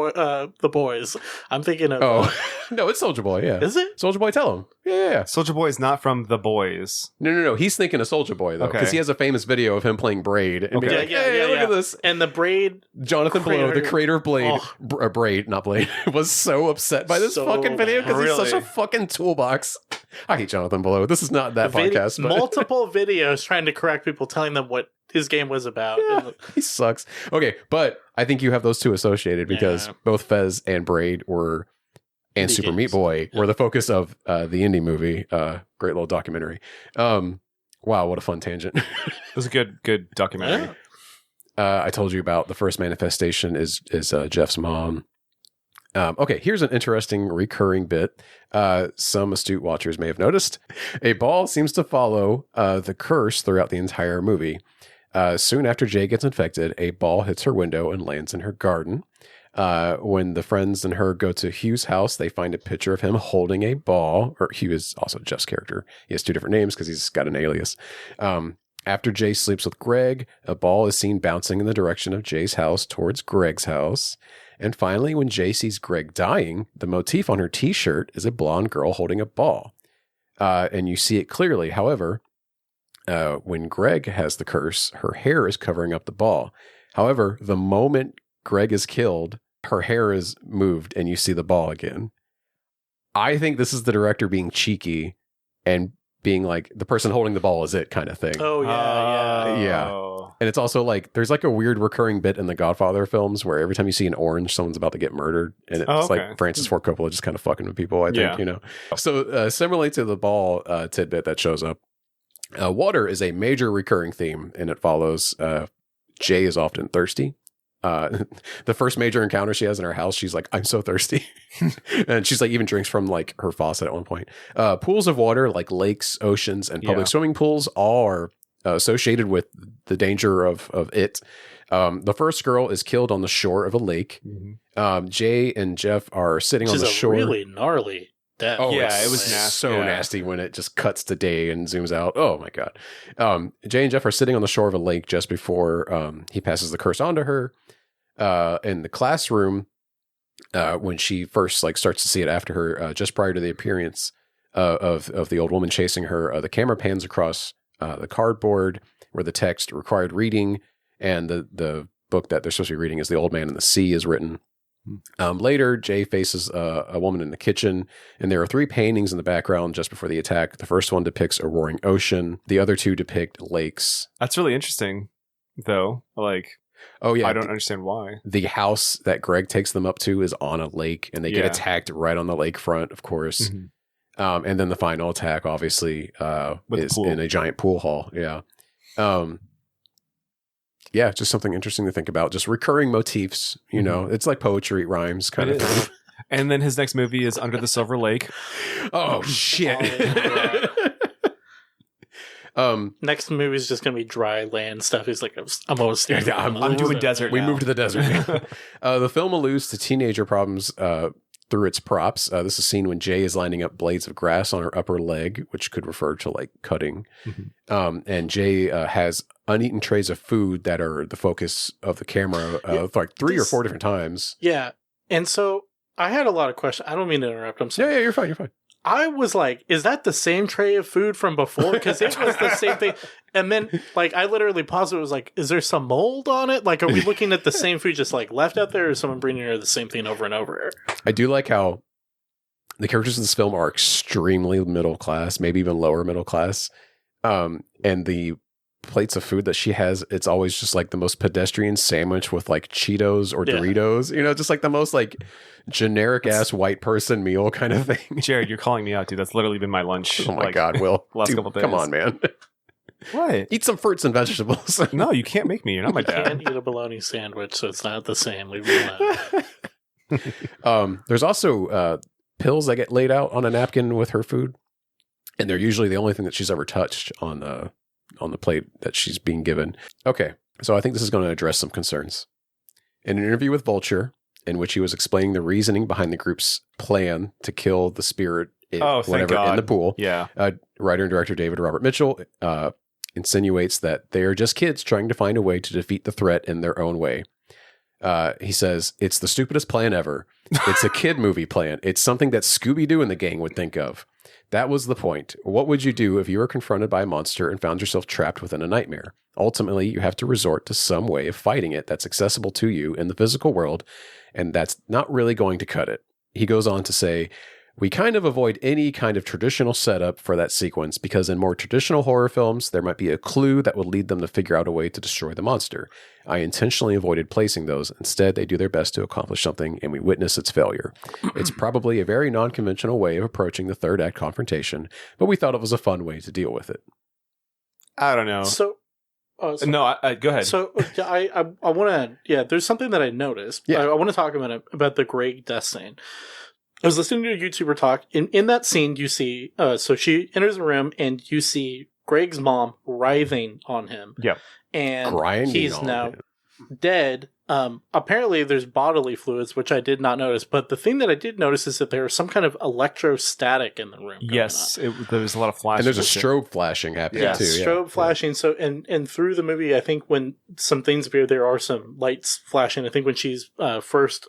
The Boys. I'm thinking of. Oh, no, it's Soulja Boy. Yeah, is it Soulja Boy? Tell him. Yeah. Soulja Boy is not from The Boys. No. He's thinking of Soulja Boy though, because he has a famous video of him playing Braid. And being like, hey, look at this. And the Braid. Jonathan Blow, the creator of Blade, Braid, not Blade, was so upset by this fucking video because he's such a fucking toolbox. I hate Jonathan Blow. This is not that podcast. But multiple videos trying to correct people, telling them what his game was about. Yeah, he sucks. Okay, but I think you have those two associated because both Fez and Braid were, and Super Meat Boy were the focus of the indie movie. Great little documentary. Wow, what a fun tangent. It was a good documentary. I told you about the first manifestation is Jeff's mom. Okay, here's an interesting recurring bit. Some astute watchers may have noticed. A ball seems to follow the curse throughout the entire movie. Soon after Jay gets infected, a ball hits her window and lands in her garden. When the friends and her go to Hugh's house, they find a picture of him holding a ball. Or Hugh is also Jeff's character. He has two different names because he's got an alias. After Jay sleeps with Greg, a ball is seen bouncing in the direction of Jay's house towards Greg's house. And finally, when Jay sees Greg dying, the motif on her t-shirt is a blonde girl holding a ball. And you see it clearly. However, when Greg has the curse, her hair is covering up the ball. However, the moment Greg is killed, her hair is moved and you see the ball again. I think this is the director being cheeky and being like, the person holding the ball is it kind of thing. Oh, yeah. Yeah. And it's also like, there's like a weird recurring bit in the Godfather films where every time you see an orange, someone's about to get murdered. And it's like Francis Ford Coppola just kind of fucking with people, I think, you know. So similarly to the ball tidbit that shows up, water is a major recurring theme, and it follows Jay is often thirsty. The first major encounter she has in her house, she's like, I'm so thirsty. And she's like, even drinks from like her faucet at one point. Pools of water like lakes, oceans, and public swimming pools all are associated with the danger of it. The first girl is killed on the shore of a lake. Mm-hmm. Jay and Jeff are sitting on the shore. Really gnarly death. Oh, yeah, it was nasty when it just cuts to day and zooms out. Oh my God. Jay and Jeff are sitting on the shore of a lake just before he passes the curse on to her. In the classroom, when she first like starts to see it after her, just prior to the appearance of the old woman chasing her, the camera pans across the cardboard where the text required reading, and the book that they're supposed to be reading is The Old Man and the Sea is written. Later, Jay faces a woman in the kitchen, and there are 3 paintings in the background just before the attack. The first one depicts a roaring ocean. The other 2 depict lakes. That's really interesting, though. Like, oh yeah, I don't understand why. The house that Greg takes them up to is on a lake, and they get attacked right on the lakefront, of course. Mm-hmm. And then the final attack, obviously, is in a giant pool hall. Yeah. Yeah, just something interesting to think about. Just recurring motifs, you know. It's like poetry, rhymes kind of thing. And then his next movie is Under the Silver Lake. Oh shit. Next movie is just gonna be dry land stuff. He's like, I'm almost I'm doing desert. We now. moved to the desert. The film alludes to teenager problems through its props. This is seen when Jay is lining up blades of grass on her upper leg, which could refer to like cutting. And Jay has uneaten trays of food that are the focus of the camera like 3 or 4 different times. Yeah. And so I had a lot of questions. I don't mean to interrupt. I'm sorry. Yeah, you're fine. You're fine. I was like, is that the same tray of food from before? Because it was the same thing. And then, like, I literally paused it. Was like, is there some mold on it? Like, are we looking at the same food just, like, left out there? Or is someone bringing her the same thing over and over? I do like how the characters in this film are extremely middle class, maybe even lower middle class. And the plates of food that she has, it's always just, like, the most pedestrian sandwich with, like, Cheetos or Doritos. You know, just, like, the most, like, generic-ass white person meal kind of thing. Jared, you're calling me out, dude. That's literally been my lunch. Oh, my God, Will. Last couple days. Come on, man. What? Eat some fruits and vegetables. No, you can't make me. You're not my I dad. can't eat a bologna sandwich, so it's not the same. Leave me alone. There's also pills that get laid out on a napkin with her food, and they're usually the only thing that she's ever touched on the plate that she's being given. Okay, so I think this is going to address some concerns. In an interview with Vulture, in which he was explaining the reasoning behind the group's plan to kill the spirit in the pool, writer and director David Robert Mitchell insinuates that they are just kids trying to find a way to defeat the threat in their own way. He says, it's the stupidest plan ever. It's a kid movie plan. It's something that Scooby-Doo and the gang would think of. That was the point. What would you do if you were confronted by a monster and found yourself trapped within a nightmare? Ultimately, you have to resort to some way of fighting it that's accessible to you in the physical world, and that's not really going to cut it. He goes on to say, we kind of avoid any kind of traditional setup for that sequence because in more traditional horror films, there might be a clue that would lead them to figure out a way to destroy the monster. I intentionally avoided placing those. Instead, they do their best to accomplish something and we witness its failure. It's probably a very non-conventional way of approaching the third act confrontation, but we thought it was a fun way to deal with it. I don't know. No, go ahead. So I want to, there's something that I noticed. Yeah. I want to talk about the Greg death scene. I was listening to a YouTuber talk. In that scene, you see, so she enters the room and you see Greg's mom writhing on him. Yep. And grinding he's now dead. Apparently there's bodily fluids, which I did not notice. But the thing that I did notice is that there was some kind of electrostatic in the room. Yes, there was a lot of flashing. And there's a strobe flashing happening too. Strobe flashing. So, and through the movie, I think when some things appear, there are some lights flashing. I think when she's first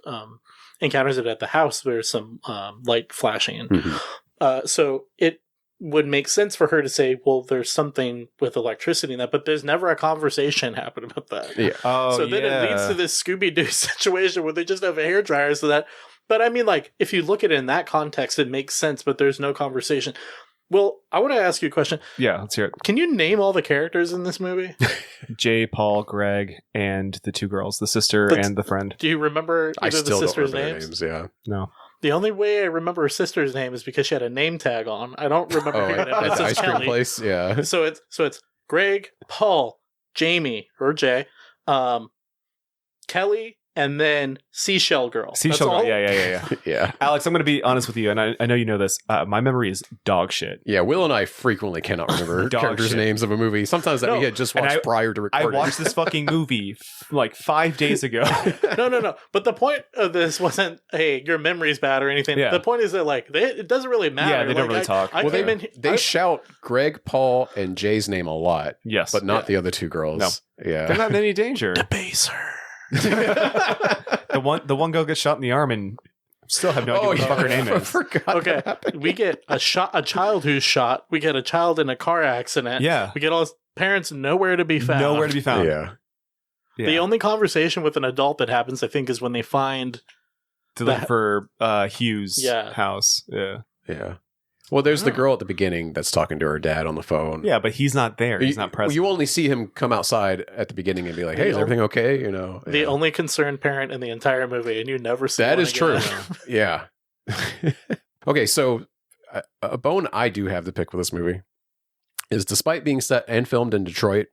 encounters it at the house, there's some light flashing. So it would make sense for her to say, well, there's something with electricity in that, but there's never a conversation happen about that. Yeah. So then it leads to this Scooby-Doo situation where they just have a hairdryer so that, but I mean, like, if you look at it in that context, it makes sense, but there's no conversation. Well, I want to ask you a question. Yeah, let's hear it. Can you name all the characters in this movie? Jay, Paul, Greg, and the two girls, the sister and the friend. Do you remember either the sisters' names? Yeah. No. The only way I remember her sister's name is because she had a name tag on. I don't remember hearing it, but it says ice cream Kelly. place, yeah. So it's Greg, Paul, Jamie or Jay, Kelly, and then Seashell Girl. Seashell Girl, yeah. Yeah. Alex, I'm going to be honest with you, and I know you know this. My memory is dog shit. Yeah, Will and I frequently cannot remember characters' names of a movie. Sometimes that we had just watched prior to recording. I watched this fucking movie like 5 days ago. No. But the point of this wasn't, hey, your memory's bad or anything. Yeah. The point is that, like, it doesn't really matter. Yeah, they don't really talk. They shout Greg, Paul, and Jay's name a lot. Yes. But not the other two girls. No. Yeah. They're not in any danger. Debase her. The one girl gets shot in the arm and still have no idea what the fuck her name is. Okay, we get a child who's shot. We get a child in a car accident. Yeah. We get all his parents nowhere to be found. Nowhere to be found. Yeah. The only conversation with an adult that happens, I think, is when they find to look for Hugh's house. Yeah. Yeah. Well, there's the girl at the beginning that's talking to her dad on the phone. Yeah, but he's not there. He's not present. You only see him come outside at the beginning and be like, "Hey, is everything okay?" You know, the only concerned parent in the entire movie, and you never see that one is again. true. Yeah. Okay, so a bone I do have to pick with this movie is, despite being set and filmed in Detroit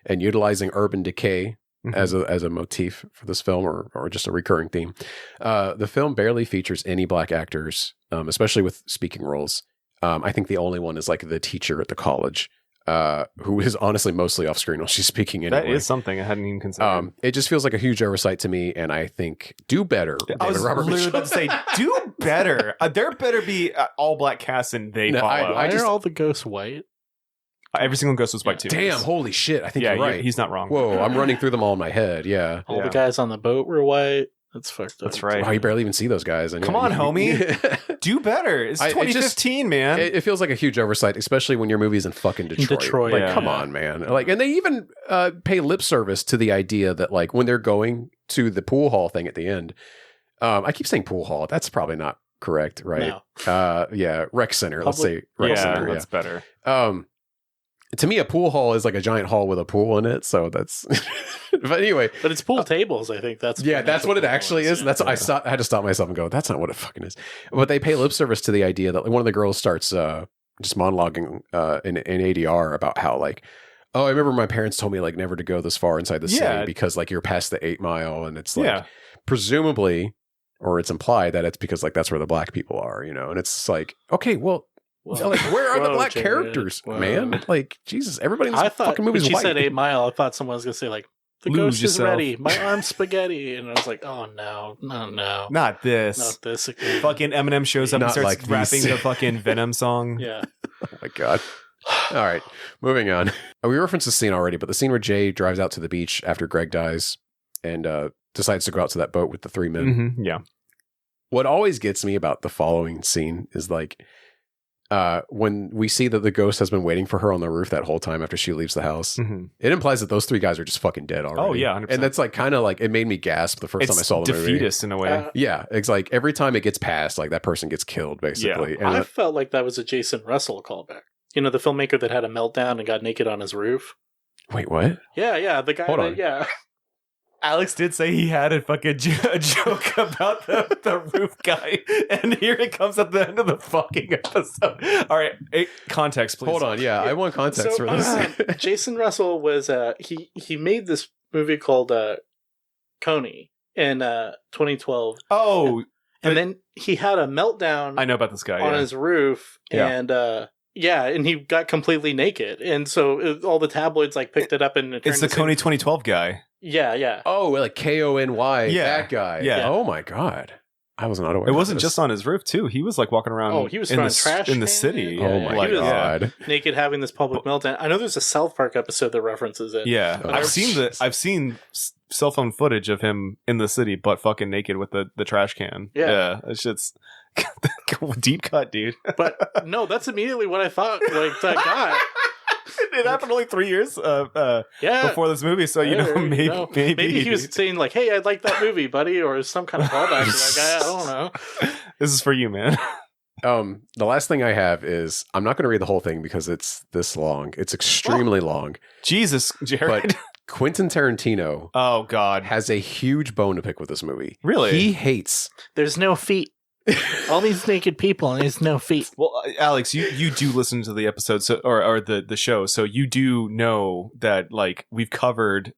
and utilizing urban decay as a motif for this film, or just a recurring theme. The film barely features any black actors, especially with speaking roles. I think the only one is like the teacher at the college, who is honestly mostly off screen while she's speaking anyway. That is something I hadn't even considered. It just feels like a huge oversight to me, and I think do better. I was literally about to say, do better. There better be all black cast and they follow. Why are all the ghosts white? Every single ghost was white too. Damn, holy shit. I think you're right. He's not wrong. Whoa, I'm running through them all in my head. Yeah. All the guys on the boat were white. That's fucked up. That's right. Wow, you barely even see those guys. And Come on, homie. Do better. It's 2015, man. It feels like a huge oversight, especially when your movie's in fucking Detroit. Like, come on, man. Like, and they even pay lip service to the idea that, like, when they're going to the pool hall thing at the end, I keep saying pool hall. That's probably not correct, right? No. Yeah, rec center. Let's say rec center. That's better. To me, a pool hall is like a giant hall with a pool in it. So that's, but anyway. But it's pool tables. I think that's what it actually is. That's I had to stop myself and go, that's not what it fucking is. But they pay lip service to the idea that, like, one of the girls starts just monologuing in ADR about how, like, oh, I remember my parents told me, like, never to go this far inside the city because, like, you're past the 8 Mile, and it's like presumably, or it's implied that it's because, like, that's where the black people are, you know. And it's like, okay, well. Like, where are the black characters, man? Like, Jesus, everybody in this fucking movie is white. When she said 8 Mile, I thought someone was going to say, like, the ghost is ready. My arm's spaghetti. And I was like, oh, no. Not this. Not this again. Fucking Eminem shows up and starts like rapping the fucking Venom song. Yeah. Oh, my God. All right, moving on. We referenced the scene already, but the scene where Jay drives out to the beach after Greg dies and decides to go out to that boat with the 3 men. Mm-hmm. Yeah. What always gets me about the following scene is, like, when we see that the ghost has been waiting for her on the roof that whole time after she leaves the house, it implies that those 3 guys are just fucking dead already. Oh, yeah, 100%. And that's, like, kind of like, it made me gasp the first time I saw the movie. Defeatist in a way. Yeah, it's like every time it gets passed, like, that person gets killed, basically. Yeah. And I felt like that was a Jason Russell callback. You know, the filmmaker that had a meltdown and got naked on his roof? Wait, what? Yeah, the guy that. Alex did say he had a fucking joke about the roof guy, and here it comes at the end of the fucking episode. All right, context, please. Hold on, I want context for this. Jason Russell was he made this movie called Coney in 2012. Oh, and then he had a meltdown. I know about this guy on his roof, and and he got completely naked, and so all the tabloids like picked it up and it's the Coney 2012 guy. Yeah. Oh, like Kony. Yeah. That guy. Yeah. Oh my God. I was not aware. It wasn't just on his roof too. He was like walking around. Oh, he was in throwing the trash in the city. Oh my God. Naked, having this public meltdown. I know there's a South Park episode that references it. Yeah, I've seen cell phone footage of him in the city, but fucking naked with the trash can. Yeah, it's just deep cut, dude. But no, that's immediately what I thought. Like that guy. It happened only 3 years before this movie, so maybe he was saying like, "Hey, I like that movie, buddy," or some kind of callback. Like, I don't know. This is for you, man. The last thing I have is I'm not going to read the whole thing because it's this long. It's extremely long. Jesus, Jared. But Quentin Tarantino, oh God, has a huge bone to pick with this movie. Really, he hates. There's no feet. All these naked people and there's no feet. Well, Alex, you do listen to the episode, or the show, so you do know that, like, we've covered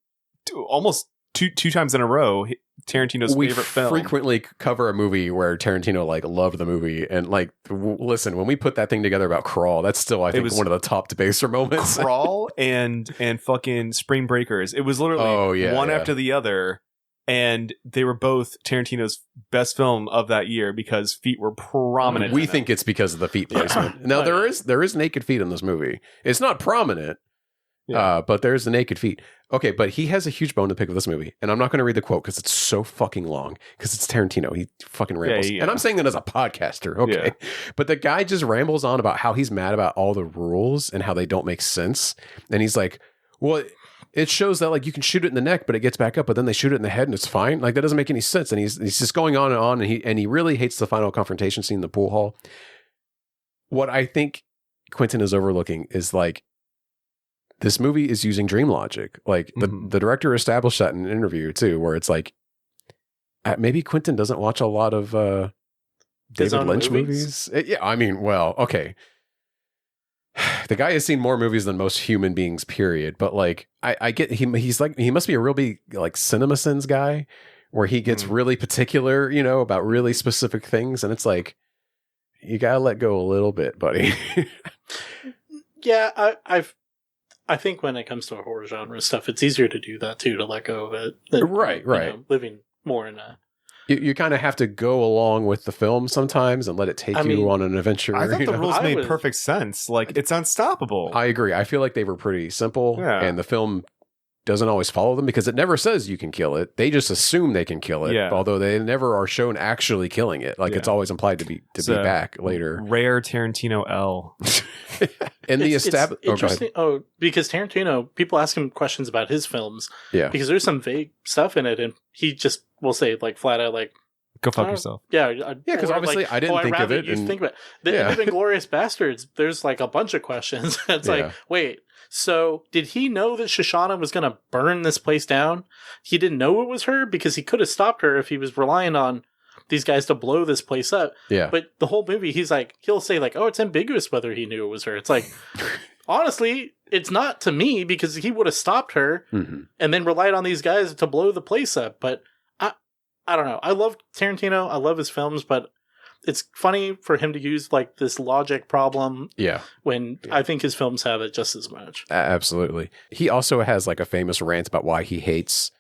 almost two times in a row Tarantino's favorite film. We frequently cover a movie where Tarantino, like, loved the movie, and, like, listen, when we put that thing together about Crawl, that's still, I think, one of the top debaser moments. Crawl and fucking Spring Breakers. It was literally one after the other. And they were both Tarantino's best film of that year because feet were prominent. We think it's because of the feet placement. Now there is naked feet in this movie. It's not prominent, but there's the naked feet. Okay, but he has a huge bone to pick with this movie, and I'm not going to read the quote because it's so fucking long. Because it's Tarantino, he fucking rambles, and I'm saying that as a podcaster. Okay, but the guy just rambles on about how he's mad about all the rules and how they don't make sense, and he's like, well. It shows that, like, you can shoot it in the neck, but it gets back up, but then they shoot it in the head and it's fine. Like, that doesn't make any sense. And he's just going on, and he really hates the final confrontation scene in the pool hall. What I think Quentin is overlooking is, like, this movie is using dream logic. Like, the director established that in an interview too, where it's like, maybe Quentin doesn't watch a lot of David Lynch movies. I mean, well, okay. the guy has seen more movies than most human beings, period. But like, I get he's like, he must be a real big like CinemaSins guy where he gets really particular, you know, about really specific things. And it's like, you gotta let go a little bit, buddy. Yeah, I think when it comes to horror genre stuff, it's easier to do that too, to let go of it. Than, right. You know, living more in a... You kind of have to go along with the film sometimes and let it take you on an adventure. I thought the rules made perfect sense. Like, it's unstoppable. I agree. I feel like they were pretty simple, and the film doesn't always follow them because it never says you can kill it. They just assume they can kill it, although they never are shown actually killing it. Like, it's always implied to be back later. Rare Tarantino L. In the established... Interesting. Because Tarantino, people ask him questions about his films. Yeah. Because there's some vague stuff in it, and he just will say, like, flat out, like, go fuck yourself. Yeah. Because obviously I didn't think of it. You think about it. Even Glorious Bastards, there's like a bunch of questions. It's like, wait, so did he know that Shoshana was going to burn this place down? He didn't know it was her because he could have stopped her if he was relying on these guys to blow this place up. Yeah. But the whole movie, he'll say like, oh, it's ambiguous whether he knew it was her. It's like, honestly, it's not to me because he would have stopped her and then relied on these guys to blow the place up. But I don't know. I love Tarantino. I love his films, but it's funny for him to use like this logic problem. Yeah. When I think his films have it just as much. Absolutely. He also has like a famous rant about why he hates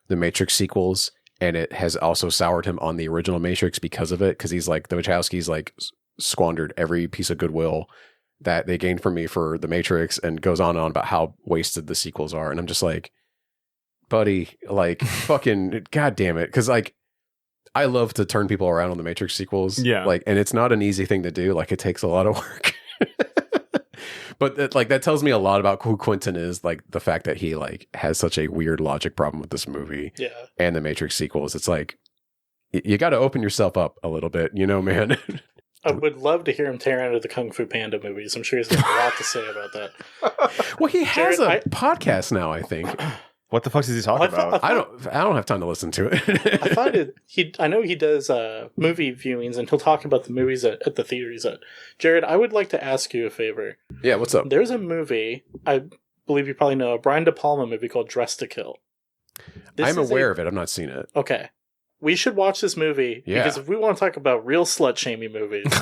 the Matrix sequels, and it has also soured him on the original Matrix because of it. Because he's like, the Wachowskis like squandered every piece of goodwill that they gained from me for the Matrix, and goes on and on about how wasted the sequels are. And I'm just like, buddy, like fucking goddamn it. Because like, I love to turn people around on the Matrix sequels. Yeah. Like, and it's not an easy thing to do. Like, it takes a lot of work. But that tells me a lot about who Quentin is. Like, the fact that he like has such a weird logic problem with this movie. Yeah. And the Matrix sequels. It's like, you got to open yourself up a little bit, you know, man. I would love to hear him tear into the Kung Fu Panda movies. I'm sure he's got a lot to say about that. Well, he has a podcast now, I think. What the fuck is he talking about? I don't have time to listen to it. I know he does movie viewings, and he'll talk about the movies at the theaters. Jared, I would like to ask you a favor. Yeah, what's up? There's a movie, I believe you probably know, a Brian De Palma movie called Dressed to Kill. I'm aware of it. I've not seen it. Okay. We should watch this movie, because if we want to talk about real slut-shaming movies,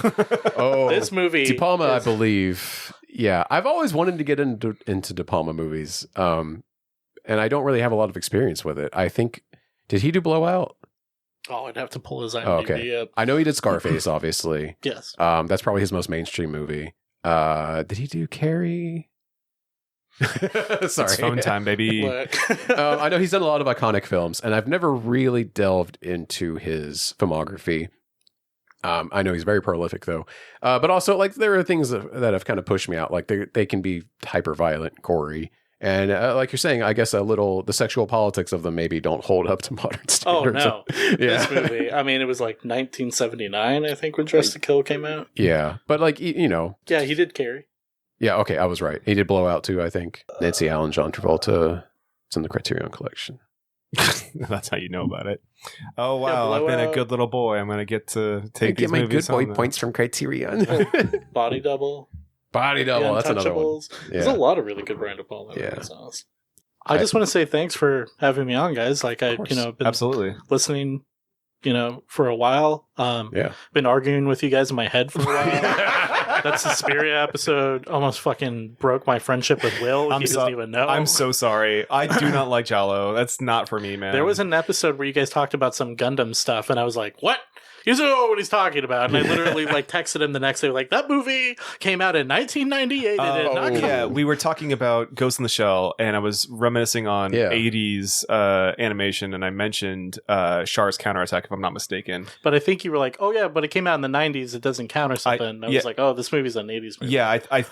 this movie... De Palma, I believe... Yeah, I've always wanted to get into De Palma movies. And I don't really have a lot of experience with it. I think, did he do Blowout? Oh, I'd have to pull his IMDb up. I know he did Scarface, obviously. Yes. That's probably his most mainstream movie. Did he do Carrie? Sorry. It's phone time, baby. I know he's done a lot of iconic films, and I've never really delved into his filmography. I know he's very prolific, though. But also, like, there are things that have kind of pushed me out. Like, they can be hyper violent, gory. And like you're saying, I guess the sexual politics of them maybe don't hold up to modern standards. Oh, no. This movie, I mean, it was like 1979, I think, when Dressed to Kill came out. Yeah. But like, you know. Yeah, he did Carrie. Yeah, okay, I was right. He did Blowout, too, I think. Nancy Allen, John Travolta. It's in the Criterion Collection. That's how you know about it. Oh, wow. I've been a good little boy. I'm going to get to take these movies my good boy points from Criterion. Body Double. Body Double, that's another one. Yeah. There's a lot of really good Brian De Palma movies. I just want to say thanks for having me on, guys. Like, I've been absolutely listening, for a while. Been arguing with you guys in my head for a while. That Suspiria episode almost fucking broke my friendship with Will. He doesn't even know. I'm so sorry. I do not like Giallo. That's not for me, man. There was an episode where you guys talked about some Gundam stuff, and I was like, what? He doesn't know what he's talking about. And I literally texted him the next day, like, that movie came out in 1998. Yeah, we were talking about Ghost in the Shell, and I was reminiscing on 80s animation, and I mentioned Char's Counterattack, if I'm not mistaken. But I think you were like, oh yeah, but it came out in the 90s, it doesn't count or something. I was like, oh, this movie's an 80s movie. Yeah, I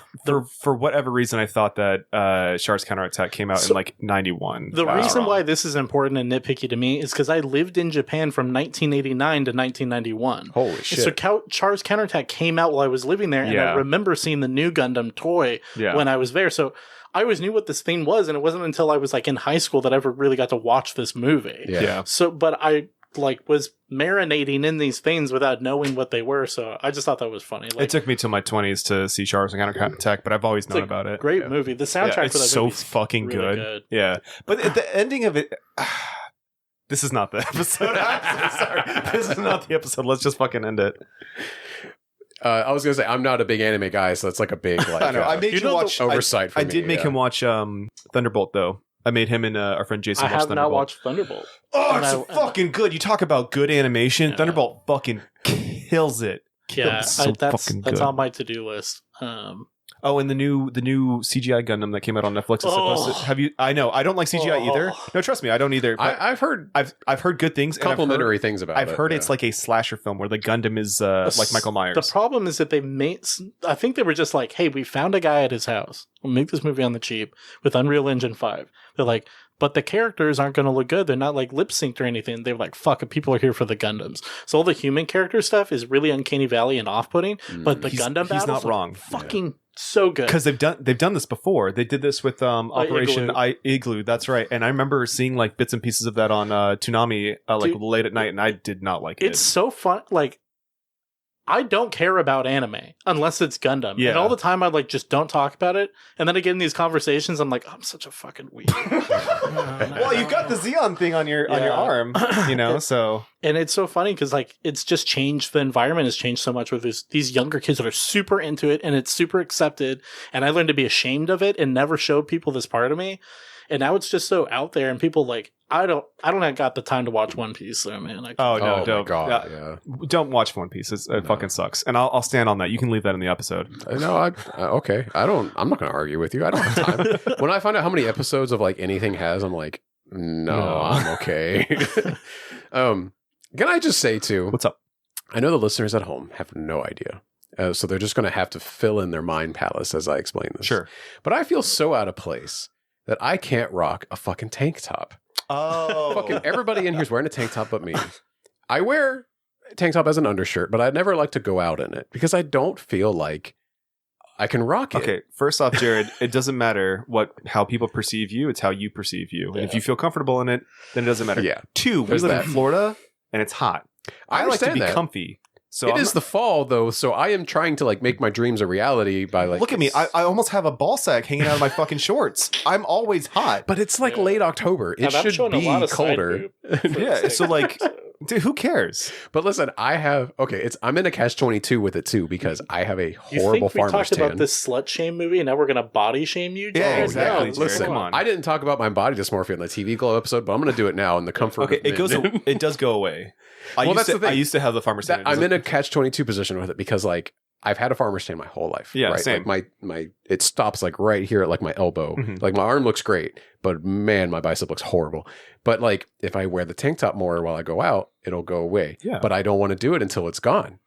for whatever reason, I thought that Char's Counterattack came out in 91. The reason why this is important and nitpicky to me is because I lived in Japan from 1989 to 1991. Holy shit. So Char's Counterattack came out while I was living there, and I remember seeing the new Gundam toy when I was there. So I always knew what this thing was, and it wasn't until I was in high school that I ever really got to watch this movie. Yeah. So, but I like was marinating in these things without knowing what they were. So I just thought that was funny. Like, it took me till my 20s to see Sharp Rise and Counterattack, but I've always known about it. Great movie. The soundtrack it's for that so movie is fucking really good. Yeah, but at the ending of it, this is not the episode. I'm so sorry. This is not the episode. Let's just fucking end it. I was gonna say I'm not a big anime guy, so it's like a big like I know. I made you watch oversight. For I me, did make him watch Thunderbolt though. I made him and our friend Jason watch I have Thunderbolt. not watched Thunderbolt. Oh, it's fucking good. You talk about good animation. Yeah. Thunderbolt fucking kills it. Yeah, so that's fucking good. on my to-do list. Oh, and the new CGI Gundam that came out on Netflix is supposed to have you. I know I don't like CGI either. No, trust me, I don't either. I've heard I've heard good things, complimentary things about it. I've heard it's like a slasher film where the Gundam is like Michael Myers. The problem is that they made. I think they were just like, "Hey, we found a guy at his house. We'll make this movie on the cheap with Unreal Engine 5." They're like, but the characters aren't going to look good. They're not like lip synced or anything. They're like, fuck, people are here for the Gundams. So all the human character stuff is really Uncanny Valley and off putting. But the Gundam battles, he's not wrong. Fucking so good. Because they've done this before. They did this with Operation Igloo. That's right. And I remember seeing like bits and pieces of that on Toonami late at night, and I did not like it. It's so fun. Like, I don't care about anime unless it's Gundam. Yeah. And all the time I like just don't talk about it. And then I get in these conversations, I'm like, I'm such a fucking weird. Well, you've got the Xeon thing on your arm, you know, so. And it's so funny because like it's just changed. The environment has changed so much with these younger kids that are super into it and it's super accepted. And I learned to be ashamed of it and never showed people this part of me. And now it's just so out there, and people like I don't have got the time to watch One Piece, though, man. Don't. God, don't watch One Piece. It fucking sucks, and I'll stand on that. You can leave that in the episode. No, okay. I'm not going to argue with you. I don't have time. When I find out how many episodes of like anything has, I'm like, no. I'm okay. Can I just say too? What's up? I know the listeners at home have no idea. So they're just going to have to fill in their mind palace as I explain this. Sure. But I feel so out of place that I can't rock a fucking tank top. Oh. Fucking everybody in here's wearing a tank top but me. I wear a tank top as an undershirt, but I'd never like to go out in it because I don't feel like I can rock it. Okay, first off, Jared, it doesn't matter how people perceive you, it's how you perceive you. And if you feel comfortable in it, then it doesn't matter. Yeah. Two, we live in Florida and it's hot. I like to be comfy. So it is the fall though, so I am trying to like make my dreams a reality by like look at me. I almost have a ball sack hanging out of my fucking shorts. I'm always hot. But it's like late October. It should be colder. Yeah. So like dude, who cares? But listen, I'm in a catch-22 with it too because I have a horrible farmer's tan. You think we talked tan. about this slut shame movie and now we're going to body shame you? Yeah, exactly. No, listen, come on. I didn't talk about my body dysmorphia in the TV Glow episode, but I'm going to do it now in the comfort of it does go away. I used to have the farmer's tan. I'm in a catch-22 position with it because like I've had a farmer's tan my whole life. Yeah, right? same. Like my it stops like right here at like my elbow. Mm-hmm. Like my arm looks great, but man, my bicep looks horrible. But like if I wear the tank top more while I go out, it'll go away. Yeah. But I don't want to do it until it's gone.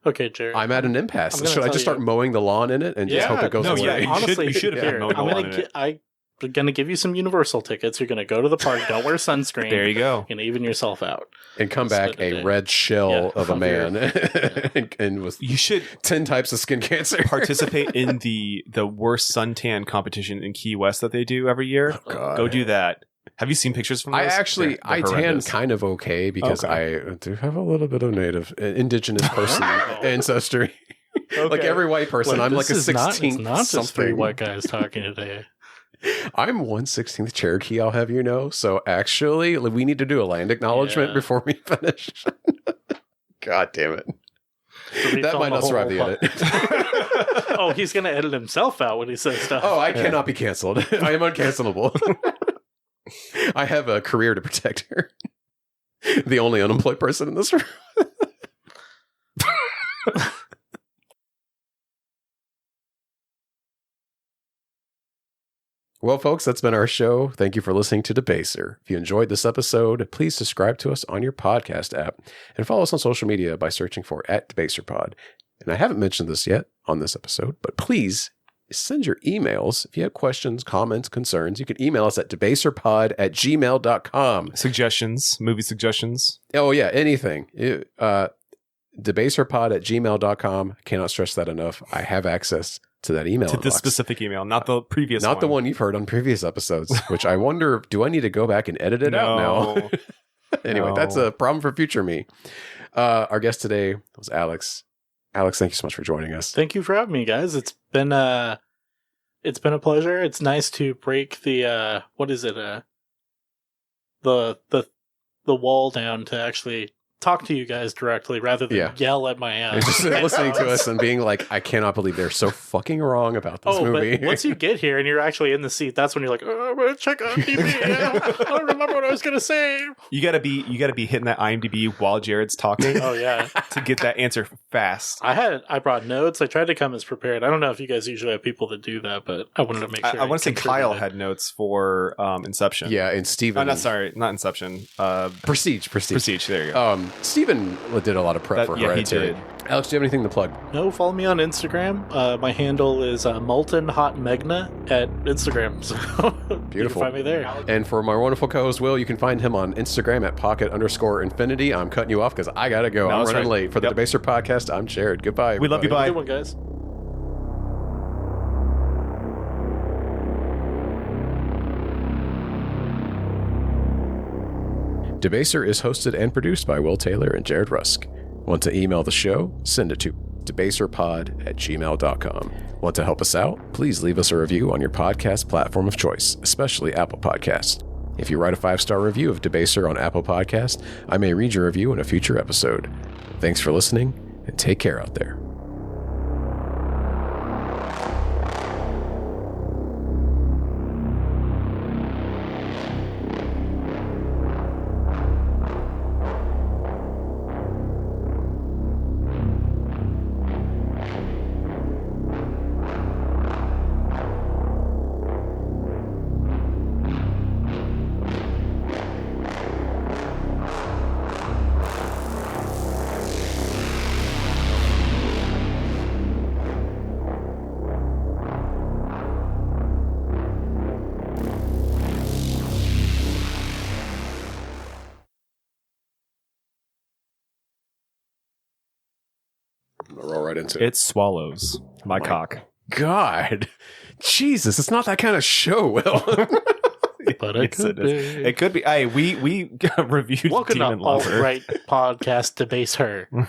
Okay, Jared. I'm at an impasse. Should I just start mowing the lawn in it and just hope it goes away? Yeah, honestly, you should have been mowing the lawn in it. I'm going to give you some Universal tickets. You're going to go to the park. Don't wear sunscreen. There you go. And even yourself out. And come back a red shell of a man. and with you should 10 types of skin cancer. Participate in the worst suntan competition in Key West that they do every year. Oh, God. Go do that. Have you seen pictures from those? I tan kind of okay because I do have a little bit of indigenous person ancestry. Okay. Like every white person, I'm like a 16th. It's not just three white guys talking today. I'm 1/16 Cherokee, I'll have you know. So actually, we need to do a land acknowledgement before we finish. God damn it. So that might not survive the edit. Oh, he's going to edit himself out when he says stuff. Oh, I cannot be canceled. I am uncancelable. I have a career to protect here. The only unemployed person in this room. Well, folks, that's been our show. Thank you for listening to Debaser. If you enjoyed this episode, please subscribe to us on your podcast app and follow us on social media by searching for @DebaserPod. And I haven't mentioned this yet on this episode, but please send your emails. If you have questions, comments, concerns, you can email us at debaserpod@gmail.com. Suggestions, movie suggestions. Oh, yeah, anything. Debaserpod@gmail.com. Cannot stress that enough. I have access to that email. To this specific email, not the previous one. Not the one you've heard on previous episodes, which I wonder, do I need to go back and edit it out now? Anyway, that's a problem for future me. Our guest today was Alex. Alex, thank you so much for joining us. Thank you for having me, guys. It's been a pleasure. It's nice to break the the wall down to actually talk to you guys directly rather than yell at my ass. Just listening to us and being like, I cannot believe they're so fucking wrong about this movie. But once you get here and you're actually in the seat, that's when you're like, oh, I'm gonna check out IMDb. I don't remember what I was gonna say. You gotta be hitting that IMDb while Jared's talking. Oh yeah, to get that answer fast. I brought notes. I tried to come as prepared. I don't know if you guys usually have people that do that, but I wanted to make sure. I want to say Kyle had notes for Inception. Yeah, and Steven. Not Inception. Prestige. There you go. Steven did a lot of prep for Hereditary. He did. Alex, do you have anything to plug? No, follow me on Instagram. My handle is Molten Hot Megna at Instagram. So Beautiful. You can find me there. And for my wonderful co-host Will, you can find him on Instagram at pocket_infinity. I'm cutting you off because I gotta go. I'm running late. For the Debaser podcast, I'm Jared. Goodbye, everybody. We love you. Bye. Good one, guys. Debaser is hosted and produced by Will Taylor and Jared Rusk. Want to email the show? Send it to debaserpod@gmail.com. Want to help us out? Please leave us a review on your podcast platform of choice, especially Apple Podcasts. If you write a 5-star review of Debaser on Apple Podcasts, I may read your review in a future episode. Thanks for listening, and take care out there. Roll right into it. It swallows my cock. God, Jesus, it's not that kind of show, Will. But it could be. It could be. Hey, we reviewed Welcome Demon to Lover. Alt-Right Podcast Debaser.